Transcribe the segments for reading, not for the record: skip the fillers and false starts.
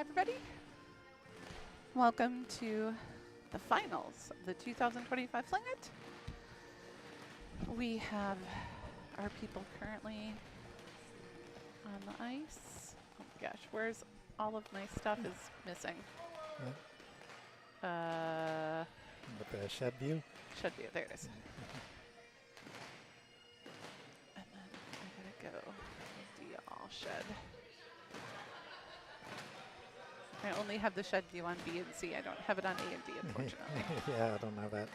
Hi, everybody. Welcome to the finals of the 2025 Fling-It. We have our people currently on the ice. Oh my gosh, where's all of my stuff is missing? With the shed view? Shed view, there it is. And then I gotta go all shed. I only have the shed view on B and C. I don't have it on A and D, unfortunately. Yeah, I don't know that.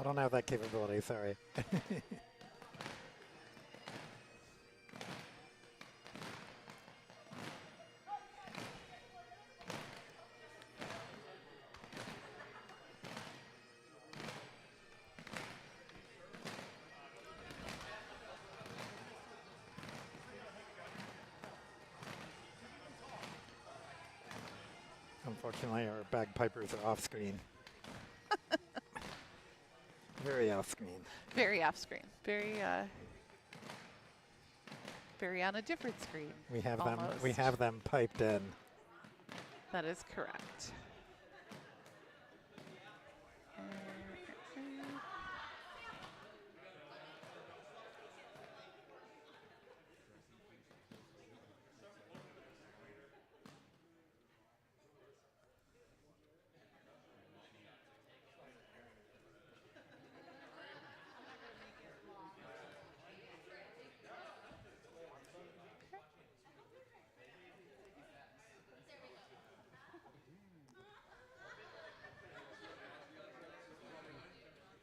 I don't have that capability, sorry. Unfortunately, our bagpipers are off screen. Very off screen. Very off screen. Very on a different screen. We have almost. them. We have them piped in. That is correct.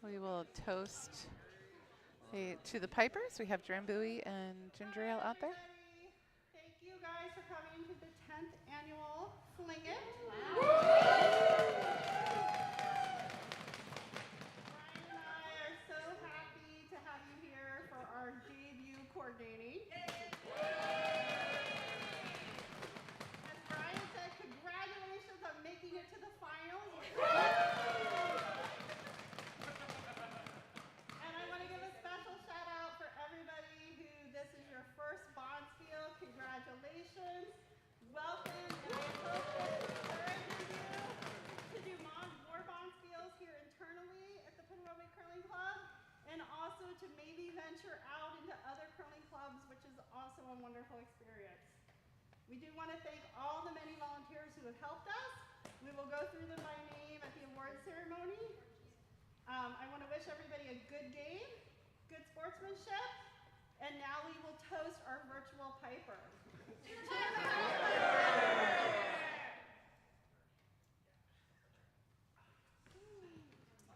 We will toast to the pipers. We have Drambuie and Ginger Ale out there. Thank you guys for coming to the 10th annual Fling-It. Brian and I are so happy to have you here for our debut coordinating. As Brian said, congratulations on making it to the finals. Congratulations. Welcome, and I hope that encourages you to do more bond skills here internally at the Penrose Curling Club, and also to maybe venture out into other curling clubs, which is also a wonderful experience. We do want to thank all the many volunteers who have helped us. We will go through them by name at the award ceremony. I want to wish everybody a good game, good sportsmanship, and now we will toast our virtual piper.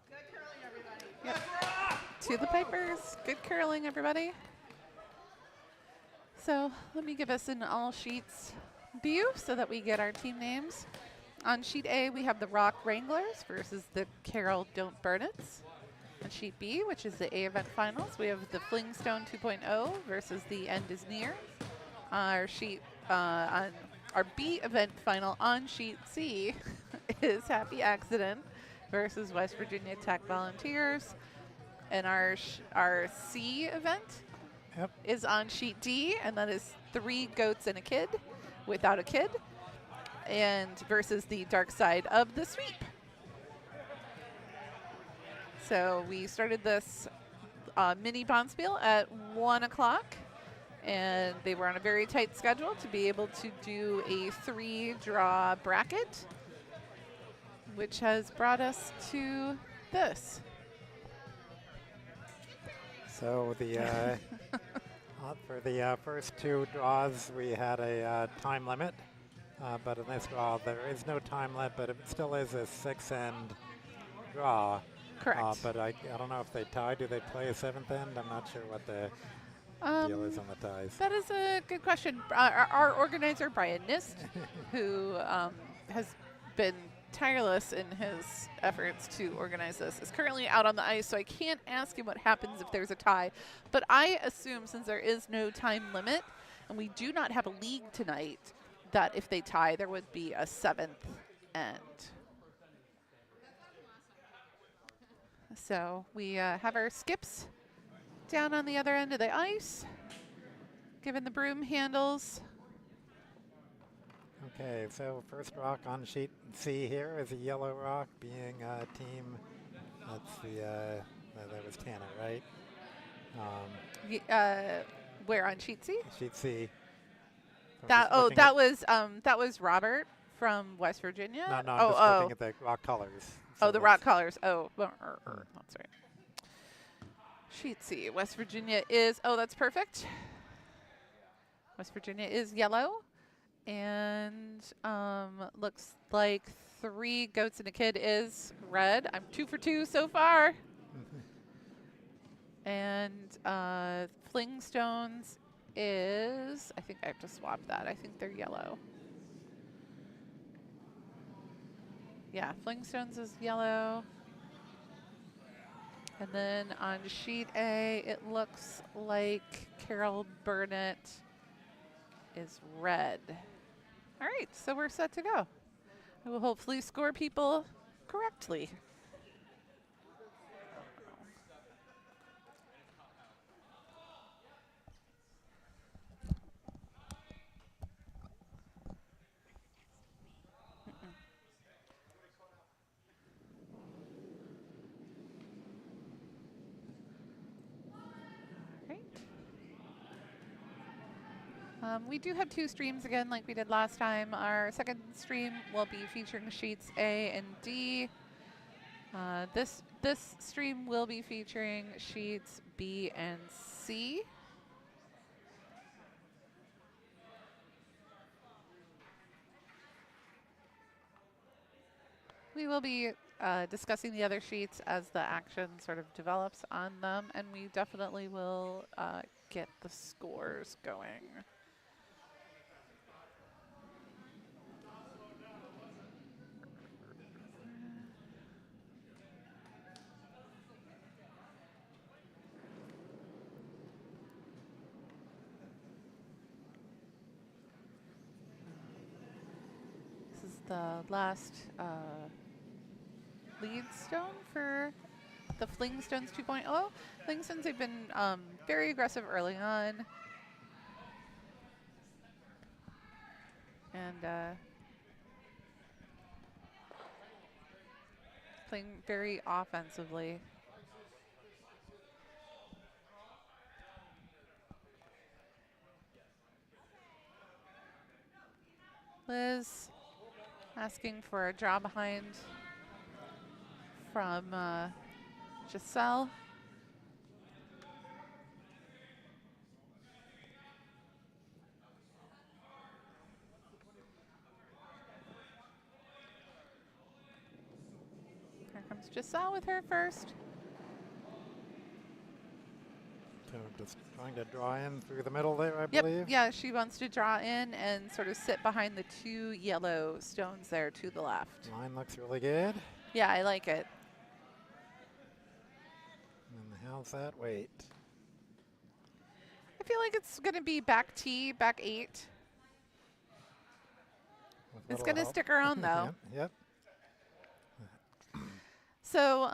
Good curling, everybody. Yep. To the pipers. Good curling, everybody. So let me give us an all sheets view so that we get our team names. On sheet A, we have the Rock Wranglers versus the Carol Don't Burn It's. On sheet B, which is the A event finals, we have the Fling-stones 2.0 versus the End is Near. Our sheet on our B event final on sheet C is Happy Accident versus West Virginia Tech Volunteers, and our C event is on sheet D, and that is 3 goats and a kid without a kid, and versus the Dark Side of the Sweep. So we started this mini bonspiel at 1 o'clock. And they were on a very tight schedule to be able to do a 3-draw bracket, which has brought us to this. So the for the first 2 draws, we had a time limit, but in this draw there is no time limit, but it still is a 6-end draw. Correct. But I don't know if they tie. Do they play a 7th end? I'm not sure what the deal is on the ties. That is a good question. Our organizer, Brian Nist, who has been tireless in his efforts to organize this, is currently out on the ice, so I can't ask him what happens if there's a tie. But I assume, since there is no time limit, and we do not have a league tonight, that if they tie, there would be a 7th end. So we have our skips down on the other end of the ice, given the broom handles. Okay, so first rock on sheet C here is a yellow rock being team, that's the, that was Tanner, right? Where on sheet C? Sheet C. So I'm That just looking at, that was Robert from West Virginia. no, I'm Oh, just looking at the rock colors. oh, So the rock colors. Oh, that's right. Sheet C. West Virginia is. Oh, that's perfect. West Virginia is yellow, and looks like 3 goats and a kid is red. I'm 2 for 2 so far. And Fling-stones is. I think I have to swap that. I think they're yellow. Yeah, Fling-stones is yellow. And then on sheet A, it looks like Carol Burnett is red. All right, so we're set to go. I will hopefully score people correctly. We do have 2 streams again like we did last time. Our second stream will be featuring sheets A and D. This stream will be featuring sheets B and C. We will be discussing the other sheets as the action sort of develops on them, and we definitely will get the scores going. This is the last lead stone for the Fling-stones 2.0. Fling-stones have been very aggressive early on. And playing very offensively. Liz asking for a draw behind from Giselle. Here comes Giselle with her first. So just trying to draw in through the middle there, I Yep, believe. yeah, she wants to draw in and sort of sit behind the 2 yellow stones there to the left. Line looks really good. Yeah, I like it. And how's that weight? I feel like it's going to be back T, back 8. It's going to stick around though. Yep. So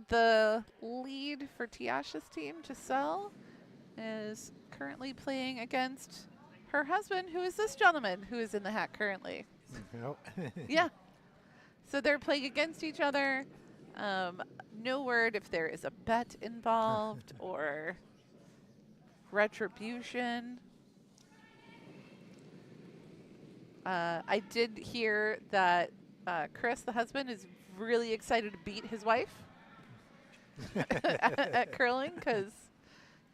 the lead for Tiyash's team, Giselle, is currently playing against her husband, who is this gentleman who is in the hat currently. Nope. Yeah. So they're playing against each other. No word if there is a bet involved or retribution. I did hear that Chris, the husband, is really excited to beat his wife at curling because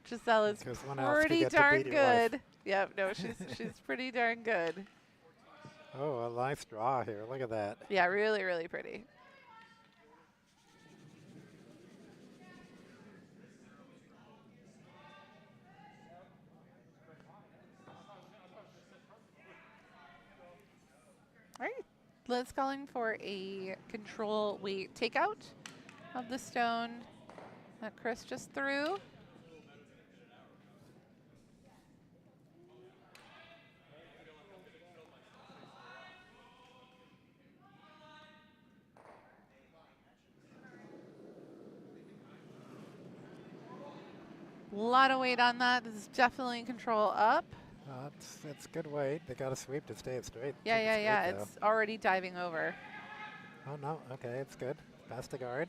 Giselle is pretty darn good. Yeah, no, she's pretty darn good. Oh, a nice draw here. Look at that. Yeah, really, really pretty. All right, Liz calling for a control weight takeout of the stone that Chris just threw. A lot of weight on that. This is definitely control up. it's good weight. They got to sweep to stay it straight. Yeah, Think yeah, it's yeah. good, though. It's already diving over. Oh, no. Okay, it's good. Past the guard.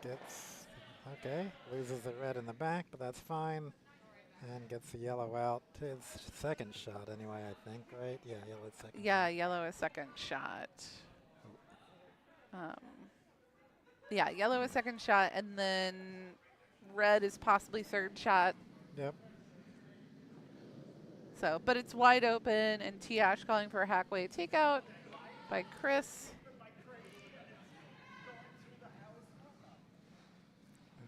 Gets, okay, loses the red in the back, but that's fine. And gets the yellow out. His second shot anyway, I think, right? Yeah, yellow's second Yeah, shot. yellow is second shot. Yeah, yellow is second shot, and then red is possibly third shot. Yep. So, but it's wide open, and Tiyash calling for a halfway takeout by Chris.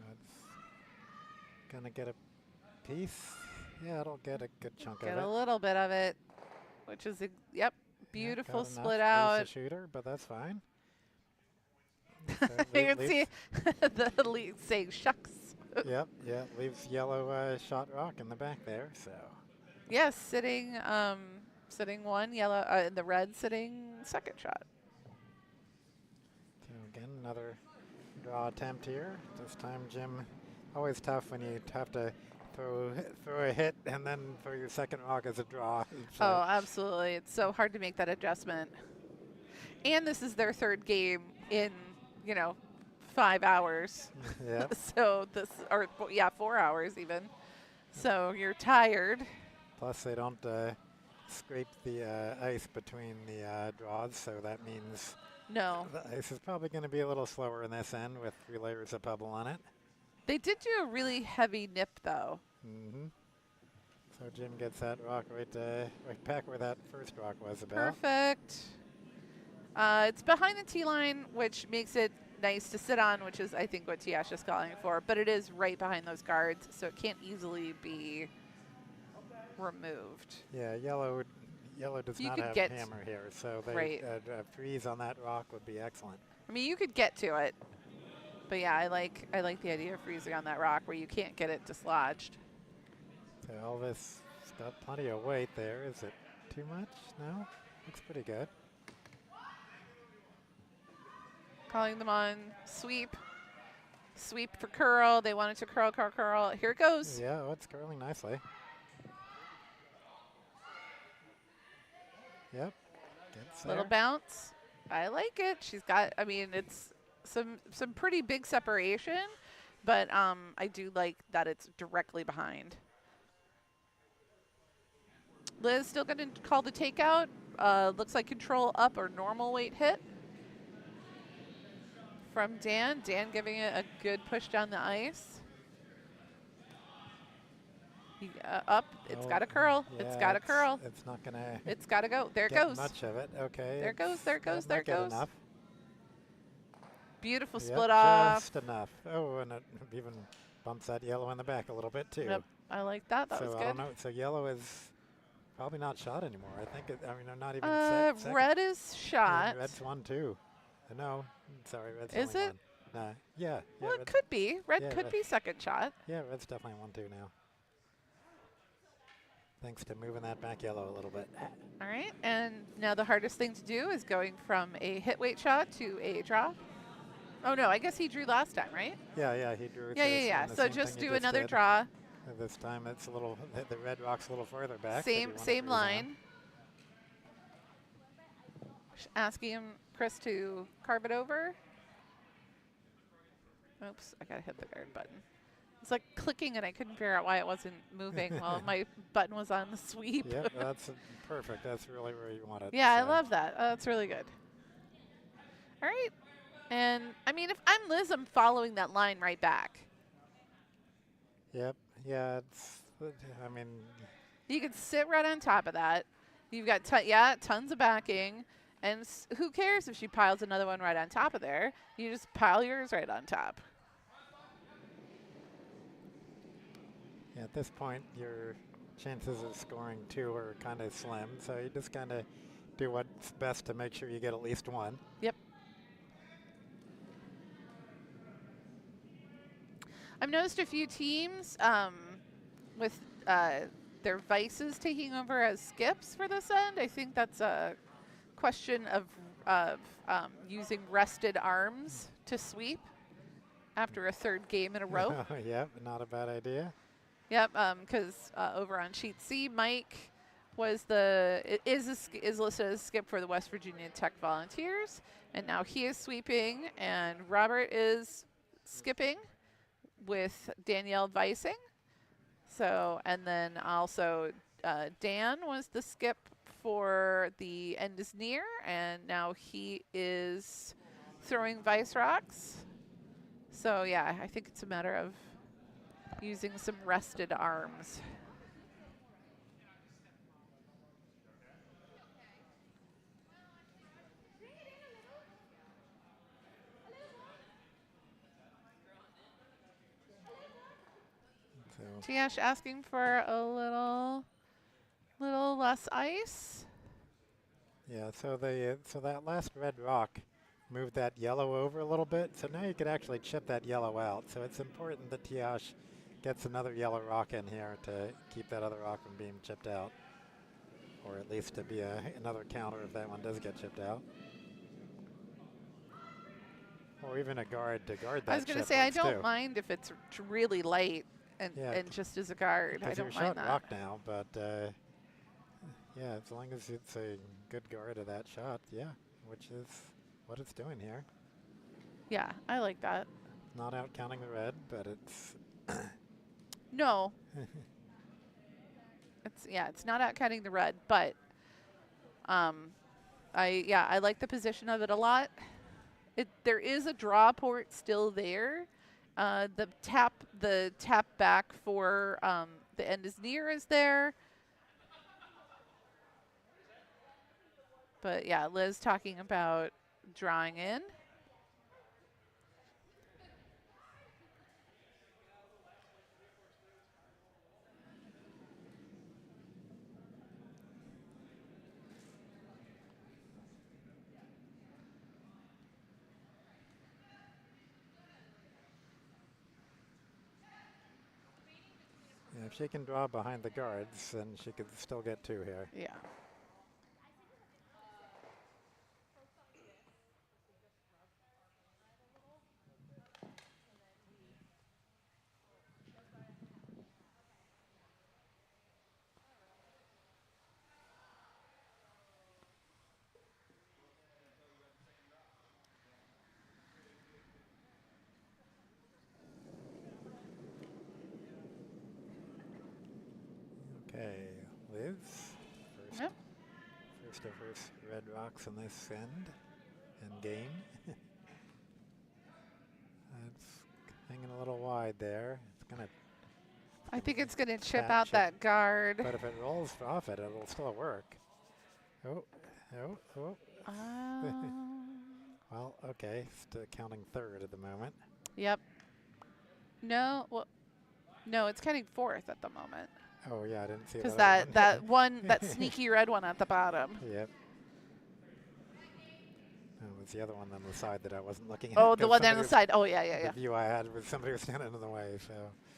It's gonna get a piece. Yeah, it'll get a good chunk Get of a it. little bit of it, which is, yep, Yeah, beautiful got enough. split Lose out. the shooter, but that's fine. You can see the lead saying shucks. Yep, yeah, leaves yellow shot rock in the back there, so. Yes, sitting one, yellow, the red sitting second shot. So again, another draw attempt here. This time, Jim, always tough when you have to throw a hit and then throw your second rock as a draw. Oh, absolutely. It's so hard to make that adjustment. And this is their third game in, 5 hours. Yeah. So or 4 hours even. So you're tired. Plus, they don't scrape the ice between the draws, so that means No. the ice is probably going to be a little slower in this end with 3 layers of pebble on it. They did do a really heavy nip, though. Mm-hmm. So Jim gets that rock right back where that first rock was about. Perfect. It's behind the tee line, which makes it nice to sit on, which is, I think, what Tiyash is calling for. But it is right behind those guards, so it can't easily be removed. Yeah, yellow does You not could have get hammer here, so right. A freeze on that rock would be excellent. I mean, you could get to it, but yeah, I like the idea of freezing on that rock where you can't get it dislodged. So Elvis has got plenty of weight there. Is it too much? No? Looks pretty good. Calling them on sweep. Sweep for curl. They wanted to curl, curl, curl. Here it goes. Yeah, oh, it's curling nicely. Yep. Gets Little there. bounce. I like it. She's got, I mean, it's some pretty big separation, but I do like that it's directly behind. Liz still going to call the takeout. Looks like control up or normal weight hit from Dan. Dan giving it a good push down the ice. Up. It's got to curl. Yeah, it's got to curl. It's not going to It's got to go. There it get goes. much of it. Okay. There it goes. There it goes. That There might it get goes. enough. Beautiful Yep, split off. Just enough. Oh, and it even bumps that yellow in the back a little bit too. Yep. I like that. That so was I good. don't know. So yellow is probably not shot anymore. I think it, I mean, they're not even second. Red is shot. Red's one too. No, sorry, red's Is only it? one. Nah, yeah. Well, it red's- could be. Red yeah, could red. be second shot. Yeah, red's definitely 1-2 now. Thanks to moving that back yellow a little bit. All right. And now the hardest thing to do is going from a hit weight shot to a draw. Oh, no. I guess he drew last time, right? Yeah, he drew. Yeah. the So same just thing he do another did. draw. And this time it's a little, the red rock's a little further back. if you Same wanna same freeze on. line. Asking him, Chris, to carve it over. Oops, I gotta hit the guard button. It's like clicking and I couldn't figure out why it wasn't moving while my button was on the sweep. Yep, that's perfect. That's really where you want it. Yeah, I so. love that. That's really good. All right. And, I mean, if I'm Liz, I'm following that line right back. Yep, yeah, it's, I mean, You can sit right on top of that. You've got, tons of backing. And who cares if she piles another one right on top of there? You just pile yours right on top. yeah, at this point, your chances of scoring 2 are kind of slim. So you just kind of do what's best to make sure you get at least 1. Yep. I've noticed a few teams with their vices taking over as skips for this end. I think that's a question of using rested arms to sweep after a third game in a row. Yep, not a bad idea. Yep, because over on sheet C, Mike was is listed as skip for the West Virginia Tech Volunteers, and now he is sweeping, and Robert is skipping with Danielle Vicing. So, and then also Dan was the skip for the End is Near, and now he is throwing Vice Rocks. So yeah, I think it's a matter of using some rested arms. So Tiyash asking for a little less ice. yeah, so that last red rock moved that yellow over a little bit. So now you could actually chip that yellow out. So it's important that Tiyash gets another yellow rock in here to keep that other rock from being chipped out, or at least to be another counter if that one does get chipped out. Or even a guard to guard that. I was going to chip say, I works don't too. mind if it's really light and, Yeah, and just as a guard. I Because you're don't mind shot that. rock now, but yeah, as long as it's a good guard of that shot, yeah, which is what it's doing here. Yeah, I like that. Not out counting the red, but it's No. It's not out cutting the red, but I like the position of it a lot. There is a draw port still there. The tap back for the End is Near is there. But yeah, Liz talking about drawing in. if she can draw behind the guards, then she could still get two here. Yeah. Okay, Liz. Yep. First of her red rocks in this end game. It's hanging a little wide there. It's gonna. I think it's going to chip Fat out chip. that guard. But if it rolls off it, it'll still work. Oh. Well, okay, still counting third at the moment. Yep. No, it's counting fourth at the moment. Oh yeah, I didn't see Because that. that sneaky red one at the bottom. Yep. It was the other one on the side that I wasn't looking at. Oh, the 'cause one down somebody the was- side. Oh, yeah. The view I had was somebody was standing in the way. So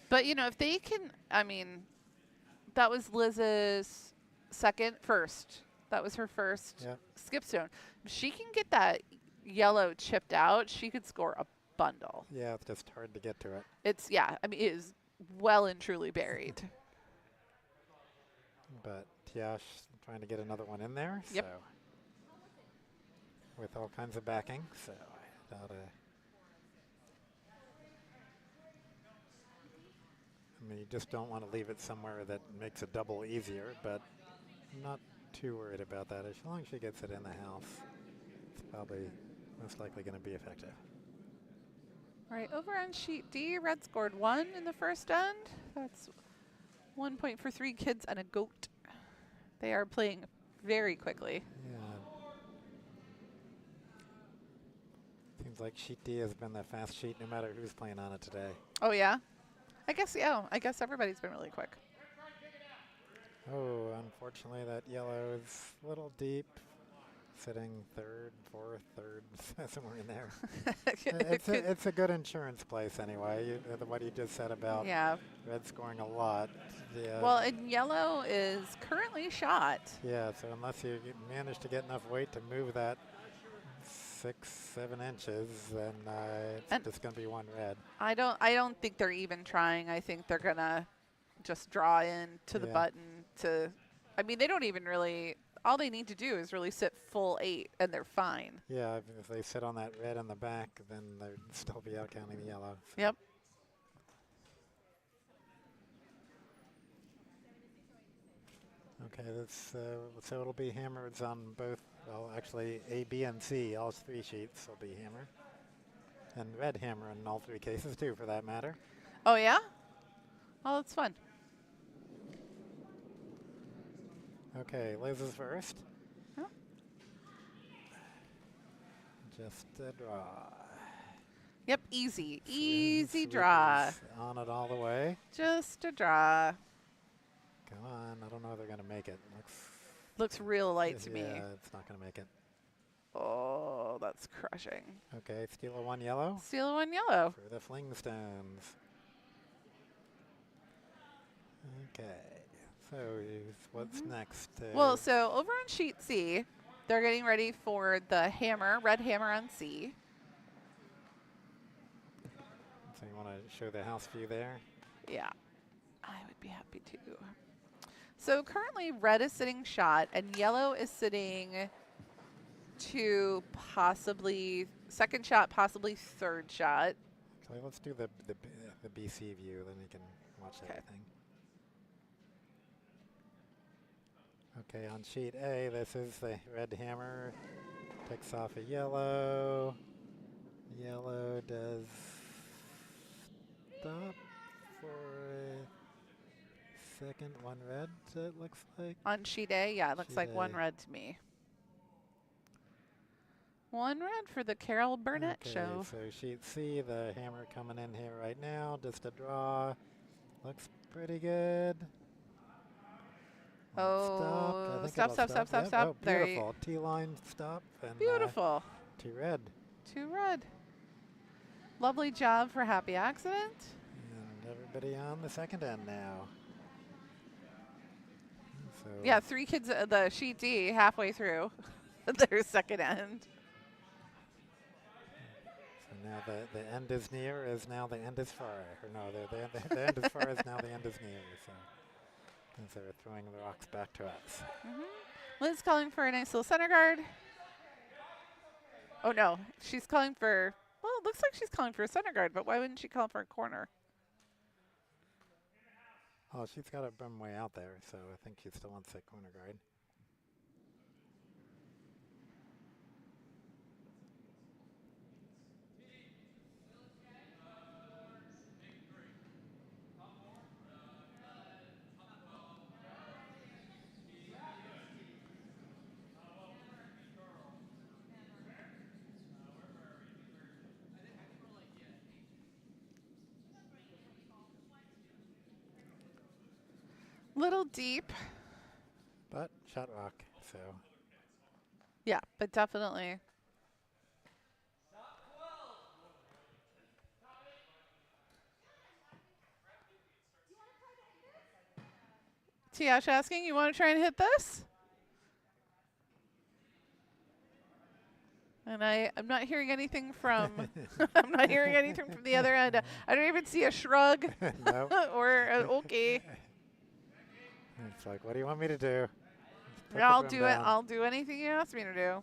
But, if they can, that was Liz's first. That was her first Yep. skip stone. If she can get that yellow chipped out, she could score a bundle. yeah, it's just hard to get to it. It is well and truly buried. But Tiyash trying to get another one in there. Yep. So with all kinds of backing. So I thought, you just don't want to leave it somewhere that makes a double easier, but I'm not too worried about that. As long as she gets it in the house, it's probably most likely going to be effective. All right, over on sheet D, red scored 1 in the first end. That's 1 point for 3 kids and a goat. They are playing very quickly. Yeah. Seems like sheet D has been the fast sheet no matter who's playing on it today. Oh, yeah? I guess everybody's been really quick. Oh, unfortunately that yellow is a little deep. Sitting third, fourth, third, somewhere in there. It's a good insurance place anyway. What you just said about red scoring a lot. Yeah. Well, and yellow is currently shot. Yeah, so unless you manage to get enough weight to move that 6-7 inches, then it's just going to be one red. I don't think they're even trying. I think they're gonna just draw in to the Yeah. button to, I mean, they don't even really, all they need to do is really sit full 8 and they're fine. Yeah, if they sit on that red in the back, then they'd still be out counting the yellow. So. Yep. Okay, that's, so it'll be hammers on both, well, actually A, B, and C, all 3 sheets will be hammer. And red hammer in all 3 cases too, for that matter. Oh, yeah? Oh, that's fun. Okay, Liz is first. Huh? Just a draw. Yep, easy. Sweet- Easy sweet draw. is on it all the way. Just a draw. Come on, I don't know if they're going to make it. Looks real light to yeah, me. it's not going to make it. Oh, that's crushing. Okay, steal a 1 yellow Steal 1 yellow. for the Fling-stones. Okay, so what's next? Well, so over on sheet C, they're getting ready for the hammer, red hammer on C. So you want to show the house view there? Yeah, I would be happy to. So currently red is sitting shot and yellow is sitting to possibly second shot, possibly third shot. Actually, let's do the BC view, then you can watch everything. Okay, on sheet A, this is the red hammer. Picks off a yellow. Yellow does stop for a second. 1 red, it looks like. On sheet A, yeah, it looks Sheet like 1 A. red to me. 1 red for the Carol Burnett Okay, show. so sheet C, the hammer coming in here right now. Just a draw. Looks pretty good. Oh, stop. stop. Yep. Oh, There beautiful. T-line stop. And Beautiful. 2 red. 2 red. Lovely job for happy accident. And everybody on the second end now. So Yeah, 3 kids, the sheet D, halfway through their second end. So now the end is near is now the end is far. Or no, the end is far is now the end is near. So as they're throwing the rocks back to us. Liz calling for a nice little center guard. Oh no, she's calling for, well, it looks like she's calling for a center guard, but why wouldn't she call for a corner? Oh, she's got a brim way out there, so I think she still wants that corner guard. Little deep. But shot rock, so. Yeah, but definitely. Tiyash asking, you want to try and hit this? And I'm not hearing anything from I'm not hearing anything from the other end. I don't even see a shrug No. or an okay. It's like, what do you want me to do? Put the I'll brim do it. down. I'll do anything you ask me to do.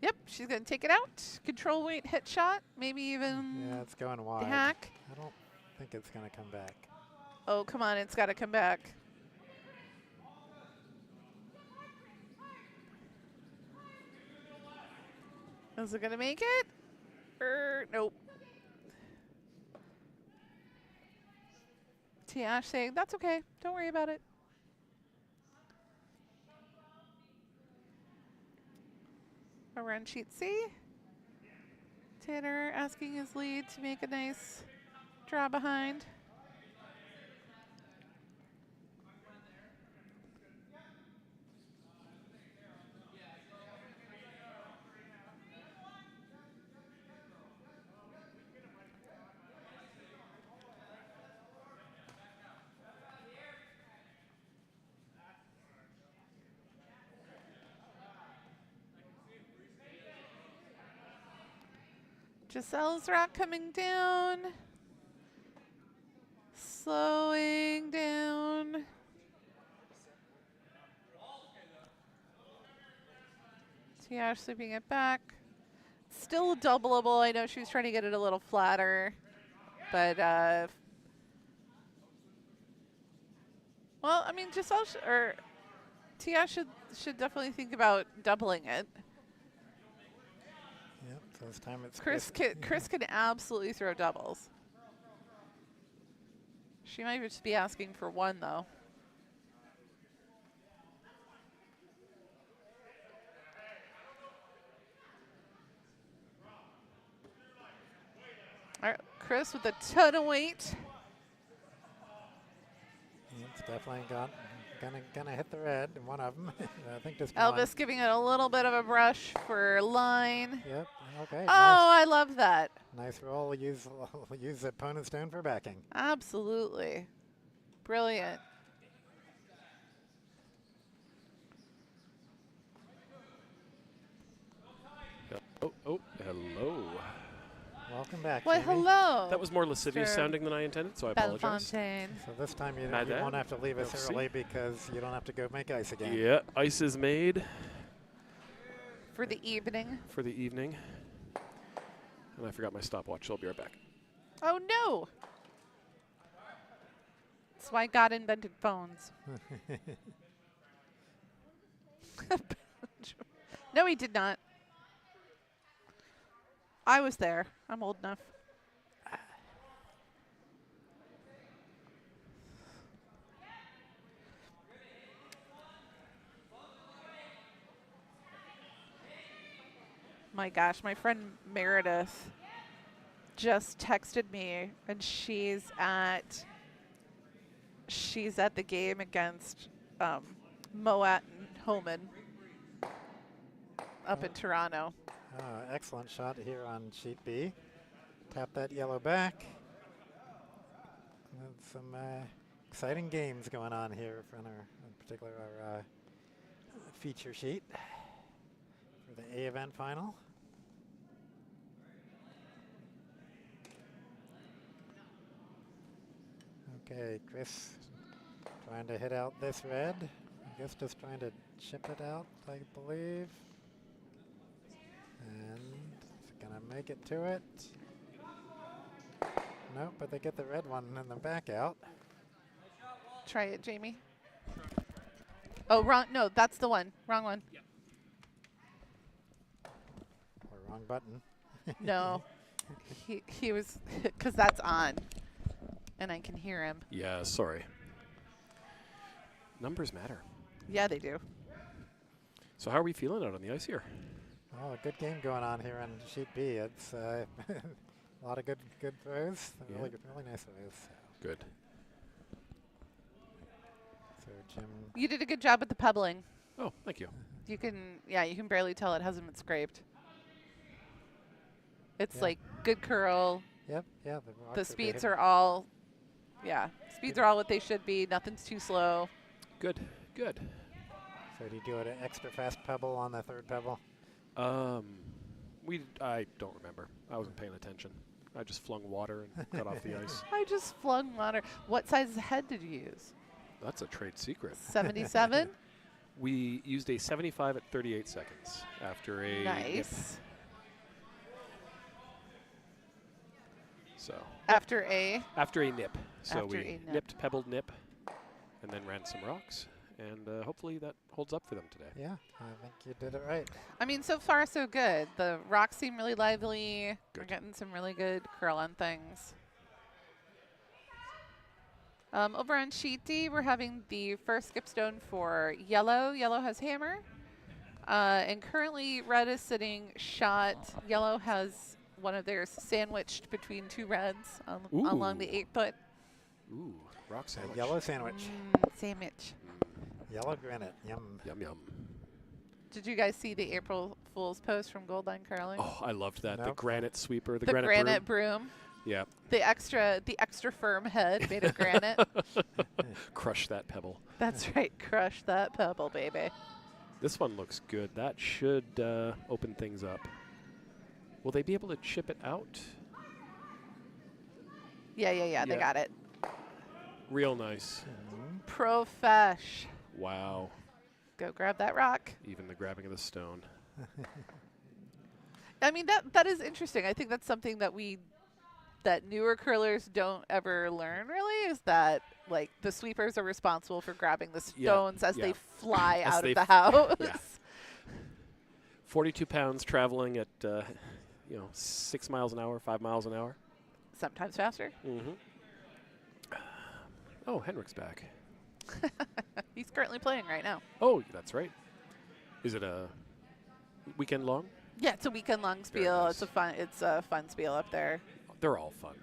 Yep, she's going to take it out. Control weight hit shot, maybe even Yeah, it's going wide. hack. I don't think it's going to come back. Oh, come on, it's got to come back. Is it going to make it? Nope. Tiyash saying, that's okay. Don't worry about it. Over on sheet C. Tanner asking his lead to make a nice draw behind. Giselle's rock coming down. Slowing down. Tiyash sweeping it back. Still doubleable. I know she was trying to get it a little flatter, but well, I mean, Giselle or Tiyash should definitely think about doubling it. Yep, so this time it's Chris can absolutely throw doubles. She might just be asking for one, though. All right, Chris with a ton of weight. It's definitely gonna hit the red, one of them. I think just Elvis one. giving it a little bit of a brush for line. Yep. Okay. Oh, I love that. Nice roll. Use the opponent's stone for backing. Absolutely. Brilliant. Oh, hello. Welcome back. Well, Jamie. hello. That was more lascivious Sir sounding than I intended, so I apologize. Bellefontaine. So this time you Madame. won't have to leave us Merci. early because you don't have to go make ice again. Yeah, ice is made For the evening. for the evening. And I forgot my stopwatch, so I'll be right back. Oh, no. That's why God invented phones. No, he did not. I was there. I'm old enough. My gosh, my friend Meredith just texted me, and she's at the game against Moet and Homan up in Toronto. Excellent shot here on sheet B. Tap that yellow back. And some exciting games going on here for in particular our feature sheet for the A event final. Okay, Chris trying to hit out this red. I guess just trying to chip it out, I believe. And it's gonna make it to it. Nope, but they get the red one in the back out. Try it, Jamie. Oh, wrong. No, that's the one. Wrong one. Or wrong button. No. he was, because that's on. And I can hear him. Yeah, sorry. Numbers matter. Yeah, they do. So how are we feeling out on the ice here? Oh, a good game going on here on sheet B. It's a lot of good throws. Yeah. Really nice throws. Good. So Jim. You did a good job with the pebbling. Oh, thank you. You can barely tell it hasn't been scraped. It's Yeah. like good curl. Yep. Yeah. The speeds are all, speeds are all what they should be. Nothing's too slow. Good, good. So do you do an extra fast pebble on the third pebble? I don't remember. I wasn't paying attention. I just flung water and got off the ice. I just flung water. What size head did you use? That's a trade secret. 77? We used a 75 at 38 seconds after a nip. Nice. So After a? after a nip. So After we a nip. nipped, pebbled nip, and then ran some rocks. And hopefully that holds up for them today. Yeah, I think you did it right. I mean, so far so good. The rocks seem really lively. We're Good. getting some really good curl on things. Over on sheet D, we're having the first skip stone for yellow. Yellow has hammer. And currently red is sitting shot. Yellow has one of theirs sandwiched between two reds along the Ooh. 8-foot. Ooh, rock sandwich. Yellow sandwich. Sandwich. Yellow granite. Yum. Yum, yum. Did you guys see the April Fool's post from Gold Line Curling? Oh, I loved that. The Nope. granite sweeper, the the granite, granite broom. broom. Yeah, The extra firm head made of granite. crush that pebble. That's right. Crush that pebble, baby. This one looks good. That should open things up. Will they be able to chip it out? Yeah, they Yeah. got it. Real nice. Profesh. Wow. Go grab that rock. Even the grabbing of the stone. I mean, that is interesting. I think that's something that newer curlers don't ever learn, really, is that, like, the sweepers are responsible for grabbing the stones as they fly As out they of the house. Yeah. 42 pounds traveling at, 6 miles an hour, 5 miles an hour. Sometimes faster. Mm-hmm. Oh, Henrik's back. He's currently playing right now. Oh, that's right. Is it a weekend long? Yeah, it's a weekend-long Very spiel. nice. It's a fun spiel up there. They're all fun.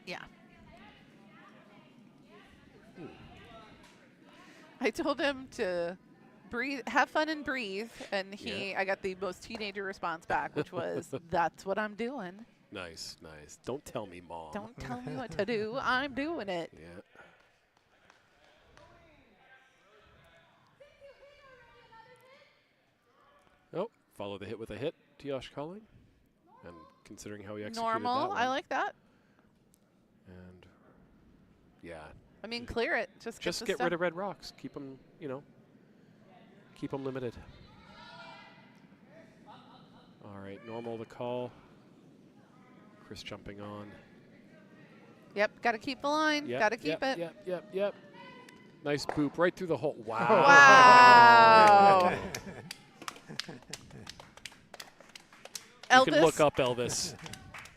Yeah. I told him to breathe, have fun and breathe, and I got the most teenager response back, which was, "That's what I'm doing. Nice, nice. Don't tell me, Mom. Don't tell me what to do. I'm doing it." Yeah. Oh, follow the hit with a hit. Tiyash calling. And considering how he executed Normal. that I one. like that. And yeah. I mean, clear it. Just Get rid of red rocks. Keep them, keep them limited. All right, normal the call. Chris jumping on. Yep, got to keep the line. Yep, Got to keep it. Yep. Nice boop right through the hole. Wow. Wow. You can look Elvis up Elvis.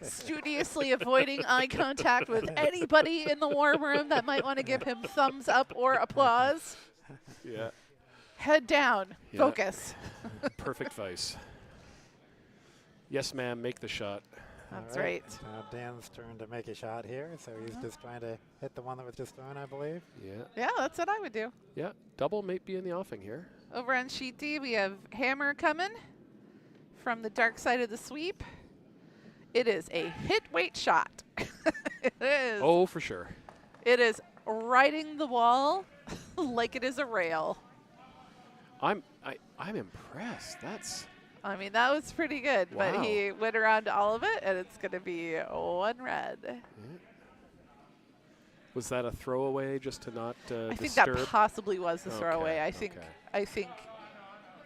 studiously avoiding eye contact with anybody in the war room that might want to give him thumbs up or applause. Yeah. Head down. Yeah. Focus. Perfect vice. Yes, ma'am. Make the shot. That's All right. Now Dan's turn to make a shot here, so he's just trying to hit the one that was just thrown, I believe. Yeah. Yeah, that's what I would do. Yeah. Double may be in the offing here. Over on sheet D, we have Hammer coming from the dark side of the sweep. It is a hit weight shot. It is. Oh, for sure. It is riding the wall like it is a rail. I'm impressed. That's I mean, that was pretty good, but Wow. he went around all of it, and it's going to be one red. Was that a throwaway just to not I think disturb? that possibly was the throwaway. Okay, I think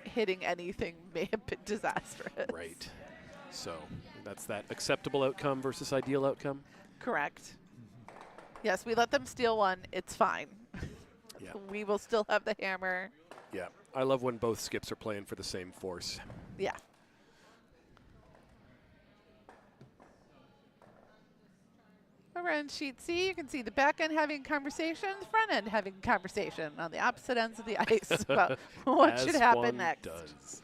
hitting anything may have been disastrous. Right. So that's that acceptable outcome versus ideal outcome. Correct. Yes, we let them steal one. It's fine. Yeah. We will still have the hammer. Yeah. I love when both skips are playing for the same force. Yeah. Over on sheet C, you can see the back end having conversation, the front end having conversation on the opposite ends of the ice about what As should happen one next. does.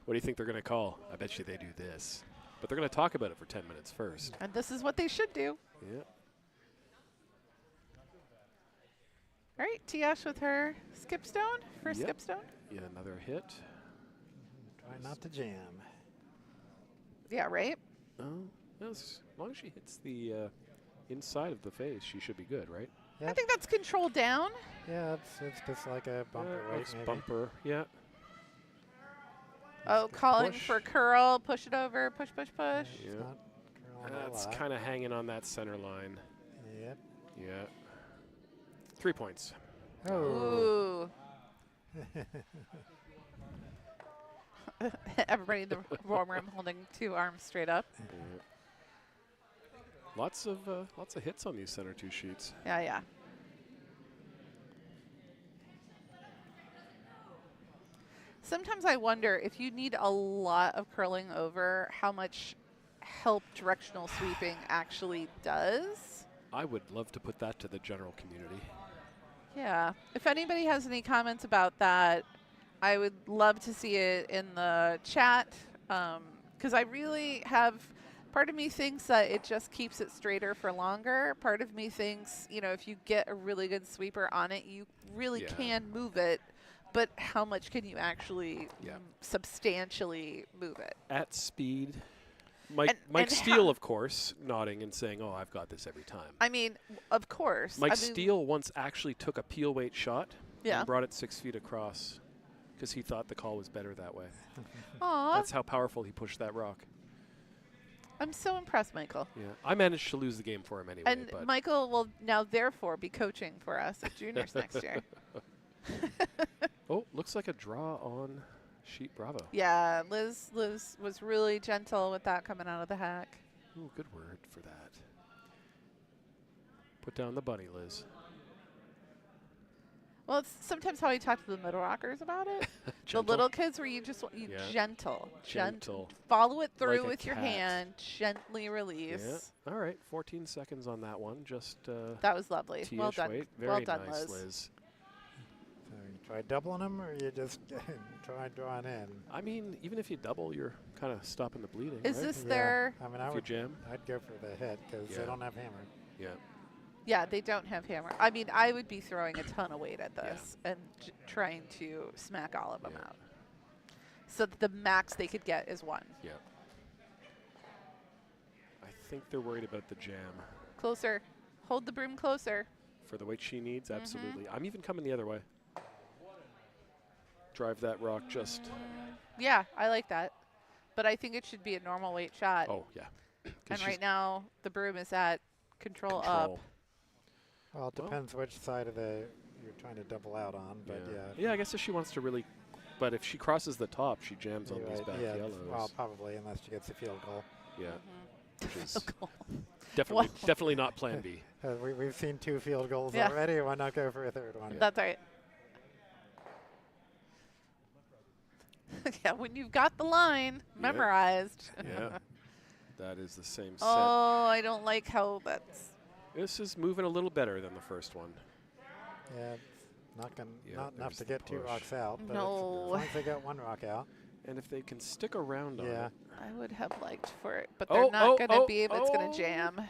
What do you think they're going to call? I bet you they do this. But they're going to talk about it for 10 minutes first. And this is what they should do. Yeah. All right, Tiyash with her skipstone, first Yep. skipstone. Yeah, another hit. Try not to jam. Yeah, right? Oh, yes. As long as she hits the inside of the face, she should be good, right? I Yep. think that's control down. Yeah, it's just like a bumper weight, Looks maybe. bumper. Yeah. Oh, calling Push. for curl, push it over, push, push, push. It's Yeah. not curling a That's lot. kind of hanging on that center line. Yep. Yeah. 3 points. Ooh. Everybody in the warm room holding two arms straight up. Yeah. Lots of hits on these center two sheets. Yeah. Sometimes I wonder if you need a lot of curling over, how much help directional sweeping actually does. I would love to put that to the general community. Yeah. If anybody has any comments about that, I would love to see it in the chat, because I really have. Part of me thinks that it just keeps it straighter for longer. Part of me thinks, if you get a really good sweeper on it, you really can move it. But how much can you actually substantially move it? At speed. Mike and Steele, of course, nodding and saying, "Oh, I've got this every time." I mean, of course. Mike Steele once actually took a peel weight shot and brought it 6 feet across because he thought the call was better that way. Aw. That's how powerful he pushed that rock. I'm so impressed, Michael. Yeah, I managed to lose the game for him anyway. And but Michael will now therefore be coaching for us at juniors next year. oh, looks like a draw on sheet Bravo. Yeah, Liz was really gentle with that coming out of the hack. Ooh, good word for that. Put down the bunny, Liz. Well, it's sometimes how I talk to the middle rockers about it. The Gentle? little kids where you just Yeah. gentle. Follow it through Like a with your cat. hand, gently release. Yeah. All right, 14 seconds on that one. Just That was lovely. Well Tiyash done. weight. Well Very done, nice, Liz. So you try doubling them, or you just try drawing in? I mean, even if you double, you're kind of stopping the bleeding, Is right? this Yeah, their? I mean, If you jam? I'd go for the hit because Yeah. they don't have hammer. Yeah. Yeah, they don't have hammer. I mean, I would be throwing a ton of weight at this and trying to smack all of them Yeah. out. So that the max they could get is 1. Yeah. I think they're worried about the jam. Closer. Hold the broom closer. For the weight she needs, Mm-hmm. absolutely. I'm even coming the other way. Drive that rock just. Yeah, I like that. But I think it should be a normal weight shot. Oh, yeah. 'Cause And she's right now, the broom is at control up. control. Well, it Well- depends which side of the you're trying to double out on, but yeah. Yeah, I guess if she wants to really. But if she crosses the top, she jams on You're these right, back yeah, yellows. well, probably unless she gets a field goal. Yeah. Which is Cool. definitely, Well- definitely not plan B. We've seen 2 field goals Yeah. already. Why not go for a third one? That's right. Yeah, when you've got the line memorized. Yeah. That is the same set. Oh, I don't like how that's. This is moving a little better than the first one. Yeah, it's Yeah, not enough there's to the get 2 push. rocks out. But No. as long as they got 1 rock out. And if they can stick around on Yeah. it. I would have liked for it, but Oh, they're not oh, going to oh, be if it's going oh. to jam.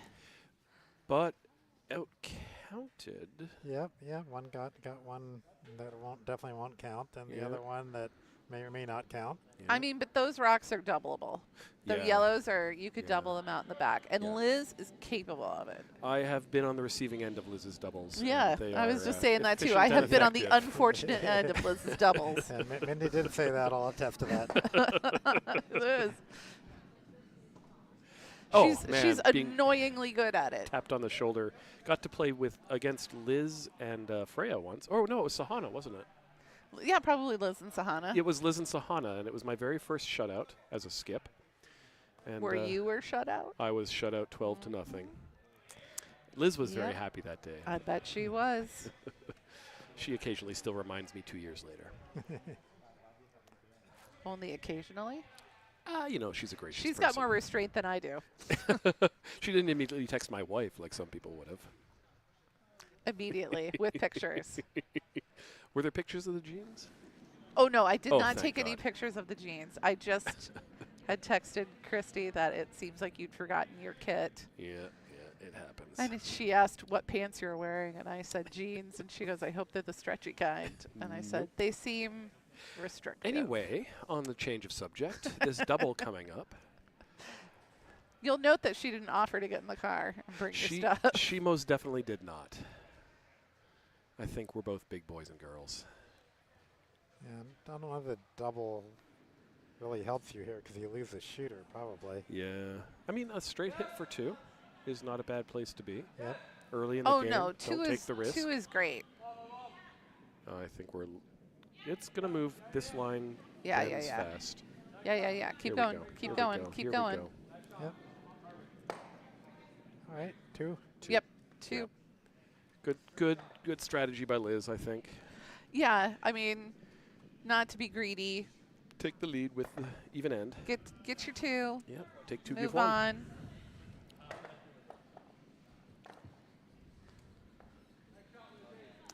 But out-counted. Yep, yeah. One got one that definitely won't count, and the Yeah. other one that may or may not count. Yeah. I mean, but those rocks are doubleable. The Yeah. yellows are, you could Yeah. double them out in the back. And Yeah. Liz is capable of it. I have been on the receiving end of Liz's doubles. and Yeah, they I was are, just saying that too. efficient I and have been on the effective. unfortunate end of Liz's doubles. And Mindy did say that. I'll attest to that. Liz. Oh, she's man, being annoyingly good at it. tapped on the shoulder. Got to play with against Liz and Freya once. Oh, no, it was Sahana, wasn't it? Yeah, probably Liz and Sahana. It was Liz and Sahana, and it was my very first shutout as a skip. And Where you were shut out? I was shut out 12-0. Liz was very Yep. happy that day. I bet she was. She occasionally still reminds me 2 years later. Only occasionally. You know, she's a gracious She's person. got more restraint than I do. She didn't immediately text my wife like some people would have. Immediately with pictures. Were there pictures of the jeans? Oh, no, I did Oh, not thank take any God. pictures of the jeans. I just had texted Christy that it seems like you'd forgotten your kit. Yeah, it happens. And she asked what pants you're wearing, and I said jeans, and she goes, I hope they're the stretchy kind. And I said, Nope. they seem restrictive. Anyway, on the change of subject, this double coming up. You'll note that she didn't offer to get in the car and bring your She, stuff. she most definitely did not. I think we're both big boys and girls. And I don't know if the double really helps you here because you lose a shooter probably. Yeah. I mean, a straight hit for 2 is not a bad place to be. Yep. Early in the Oh, game, no, don't two take is, the risk. 2 is great. I think it's going to move this line Yeah, bends yeah. fast. Yeah. Here Keep we going. go. Keep Here we going. go. Keep Here we going. go. Yep. All right, 2. Yep. 2. Yeah. Good strategy by Liz, I think. Yeah, I mean, not to be greedy. Take the lead with the even end. Get your 2. Yep. Take 2, give Move 1. on.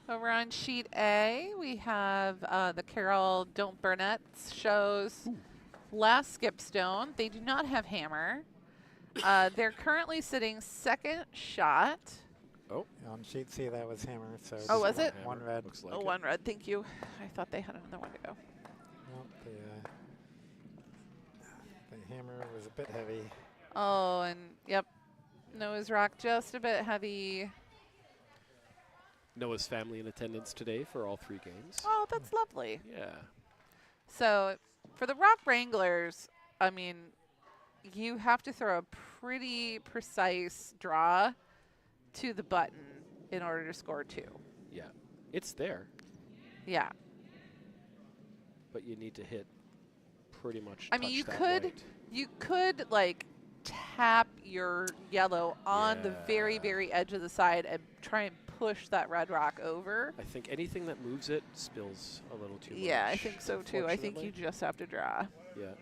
Over on sheet A, we have the Carol Don't Burnett's shows last skip stone. They do not have hammer. They're currently sitting second shot. Oh. On sheet C, that was hammer. So Oh, just was one- it? One red. Looks like Oh, it. one red. Thank you. I thought they had another one to go. Nope, the hammer was a bit heavy. Oh, and yep. Nose rock just a bit heavy. Noah's family in attendance today for all 3 games. Oh, that's lovely. Yeah. So for the Rock Wranglers, I mean, you have to throw a pretty precise draw to the button in order to score 2. Yeah. It's there, Yeah. but you need to hit pretty much I mean, touch that white. you could like tap your yellow on the very, Yeah. very edge of the side and try and push that red rock over. I think anything that moves it spills a little too much. Yeah, I think so too. I think you unfortunately. just have to draw. Yeah.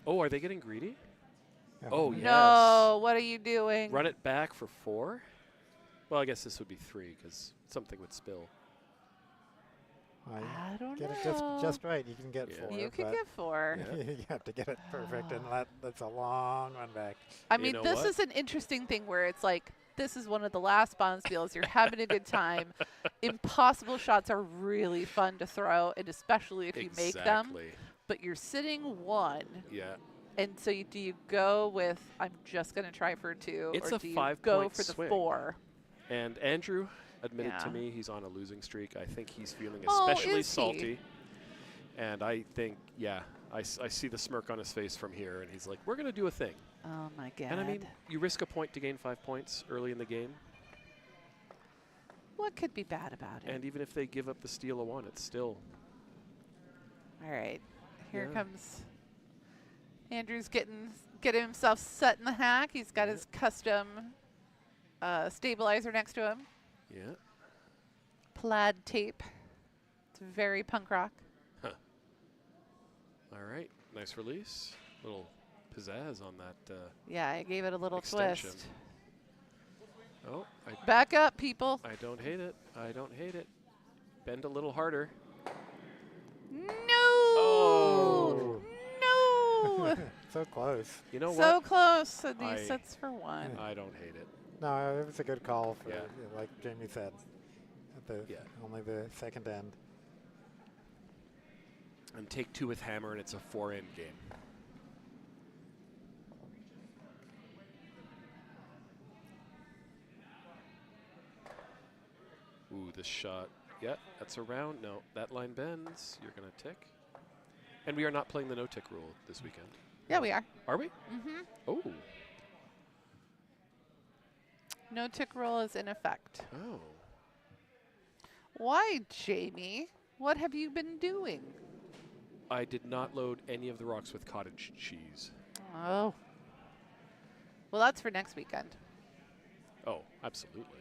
Are they getting greedy? Yeah. Oh, yes. No, what are you doing? Run it back for 4? Well, I guess this would be 3 because something would spill. I don't Get it know. just right. You can get Yeah. 4. You could but get 4. Yeah. you have to get it perfect, and that's a long run back. I You mean, know this what? is an interesting thing where it's like, this is one of the last Bonspiels. You're having a good time. Impossible shots are really fun to throw, and especially if you make them. Exactly. But you're sitting 1, Yeah. and so do you go with, I'm just going to try for 2, It's or a do you 5 go point for the swing. 4? And Andrew admitted to Yeah. me he's on a losing streak. I think he's feeling Oh, especially is he? salty. And I think, I see the smirk on his face from here, and he's like, we're going to do a thing. Oh, my God. And I mean, you risk a point to gain 5 points early in the game. What could be bad about it? And even if they give up the steal of 1, it's still. All right. Here Yeah. comes Andrew's getting himself set in the hack. He's got his custom stabilizer next to him. Yeah. Plaid tape. It's very punk rock. All right. Nice release. Little pizzazz on that. Yeah, I gave it a little Extension. twist. Oh, Back up, people. I don't hate it. I don't hate it. Bend a little harder. No! Oh. No! So close. You know So what? close. And I- these sets for 1. I don't hate it. No, it was a good call for, Yeah. like Jamie said, at the Yeah. only the second end. And take 2 with hammer, and it's a 4-end game. Ooh, this shot. Yeah, that's around. No, that line bends. You're going to tick. And we are not playing the no-tick rule this weekend. Yeah, we are. Are we? Mm-hmm. Oh. No tick roll is in effect. Oh. Why, Jamie? What have you been doing? I did not load any of the rocks with cottage cheese. Oh. Well, that's for next weekend. Oh, absolutely.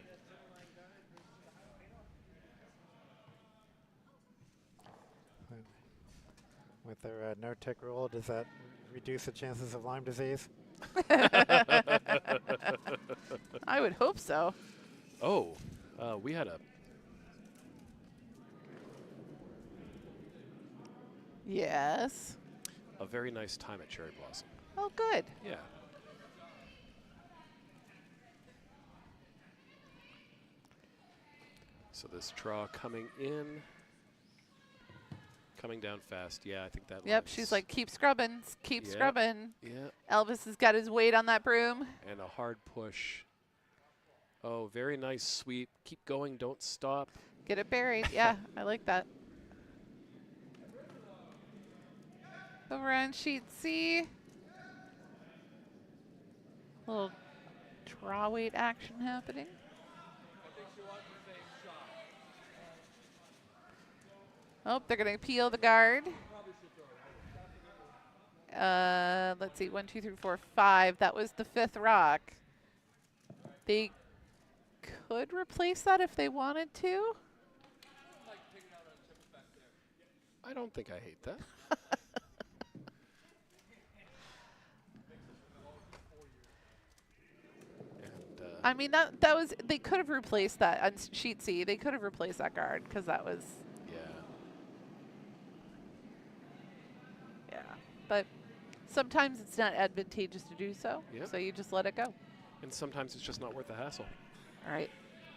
With their no-tick rule, does that reduce the chances of Lyme disease? I would hope so. Oh, we had Yes. a very nice time at Cherry Blossom. Oh, good. Yeah. So this draw coming in, coming down fast. Yeah, I think that. Yep, line's- she's like, keep scrubbing, keep Yep. scrubbing. Yeah, Elvis has got his weight on that broom. and a hard push. Oh, very nice sweep. Keep going. Don't stop. Get it buried. Yeah, I like that. Over on sheet C. Little draw weight action happening. Oh, they're going to peel the guard. Let's see, 1, 2, 3, 4, 5. That was the 5th rock. They could replace that if they wanted to. I don't think I hate that. And, I mean, that was, they could have replaced that on sheet C. They could have replaced that guard because that was, yeah. yeah. But sometimes it's not advantageous to do so. Yep. So you just let it go. And sometimes it's just not worth the hassle. All right.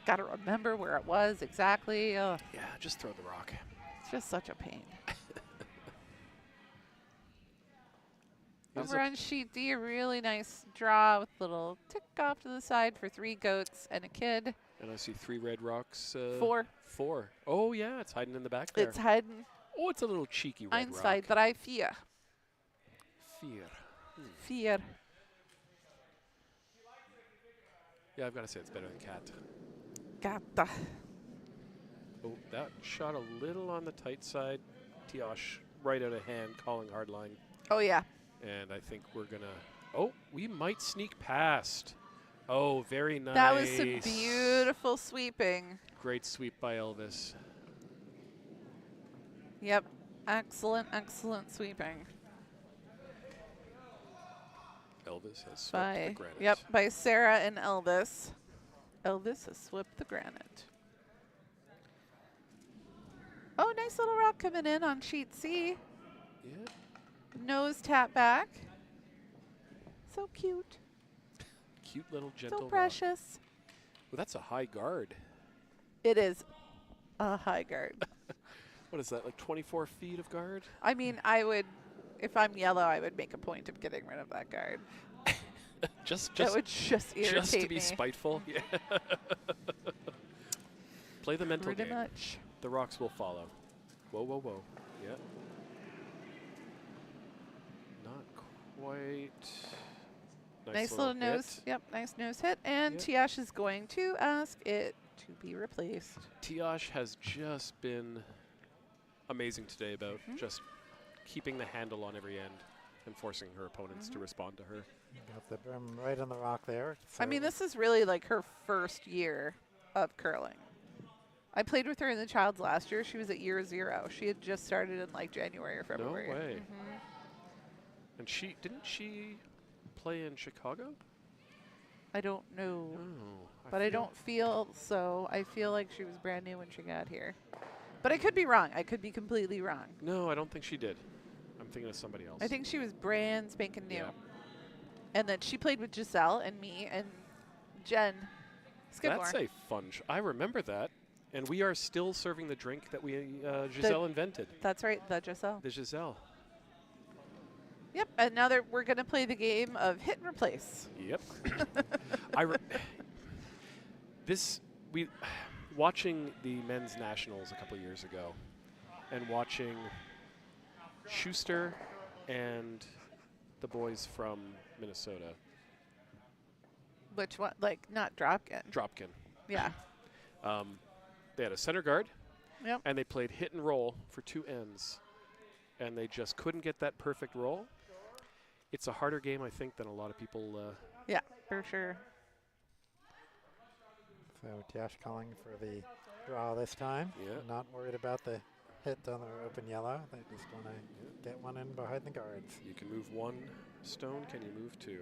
Got to remember where it was exactly. Ugh, Yeah, just throw the rock. it's just such a pain. Here's Over a- on sheet D, a really nice draw with a little tick off to the side for 3 goats and a kid. And I see 3 red rocks. 4. 4. Oh, yeah, it's hiding in the back there. It's hiding. Oh, it's a little cheeky red Eins, zwei, rock. drei, vier. Fear. Vier. Yeah, I've got to say it's better than cat. Gata. Oh, that shot a little on the tight side. Tiyash right out of hand, calling hard line. Oh, yeah. And I think we're going to... Oh, we might sneak past. Oh, very nice. That was some beautiful sweeping. Great sweep by Elvis. Yep. Excellent, excellent sweeping. Elvis has swept By, the granite. yep, by Sarah and Elvis. Elvis has swept the granite. Oh, nice little rock coming in on sheet C. Yeah. Nose tap back. So cute. Cute little gentle So rock. precious. Well, that's a high guard. It is a high guard. What is that, like 24 feet of guard? I mean, I would, if I'm yellow, I would make a point of getting rid of that guard. just That would just irritate just to be me. spiteful. Yeah. Play the mental Pretty game. much. The rocks will follow. Whoa, whoa, whoa. Yeah. Not quite. Nice little nose. hit. Yep, nice nose hit. And Yep. Tiyash is going to ask it to be replaced. Tiyash has just been amazing today about just keeping the handle on every end and forcing her opponents to respond to her. Got the brim right on the rock there. I mean, this is really like her first year of curling. I played with her in the Childs last year. She was at year 0. She had just started in like January or February. No way. And didn't she play in Chicago? I don't know. Oh, But I don't feel so. I feel like she was brand new when she got here. But I could be wrong. I could be completely wrong. No, I don't think she did. I'm thinking of somebody else. I think she was brand spanking new. Yeah. And then she played with Giselle and me and Jen Skidmore. That's a fun I remember that. And we are still serving the drink that we Giselle invented. That's right, the Giselle. The Giselle. Yep, and now we're going to play the game of hit and replace. Yep. Watching the men's nationals a couple of years ago and watching Schuster and the boys from Minnesota. Which one? Like, not Dropkin. Dropkin. Yeah. They had a center guard, Yep. and they played hit and roll for 2 ends, and they just couldn't get that perfect roll. It's a harder game, I think, than a lot of people. Yeah, for sure. So Tiyash calling for the draw this time. Yeah. Not worried about the hit on the open yellow. They just want to get one in behind the guards. You can move 1 stone. Can you move 2?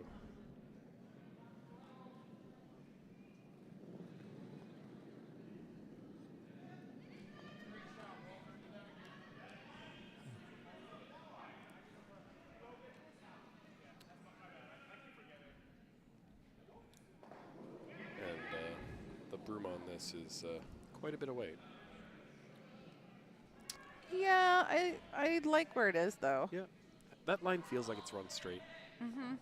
Broom on this is quite a bit of weight. Yeah, I like where it is, though. Yeah, that line feels like it's run straight. Mm-hmm.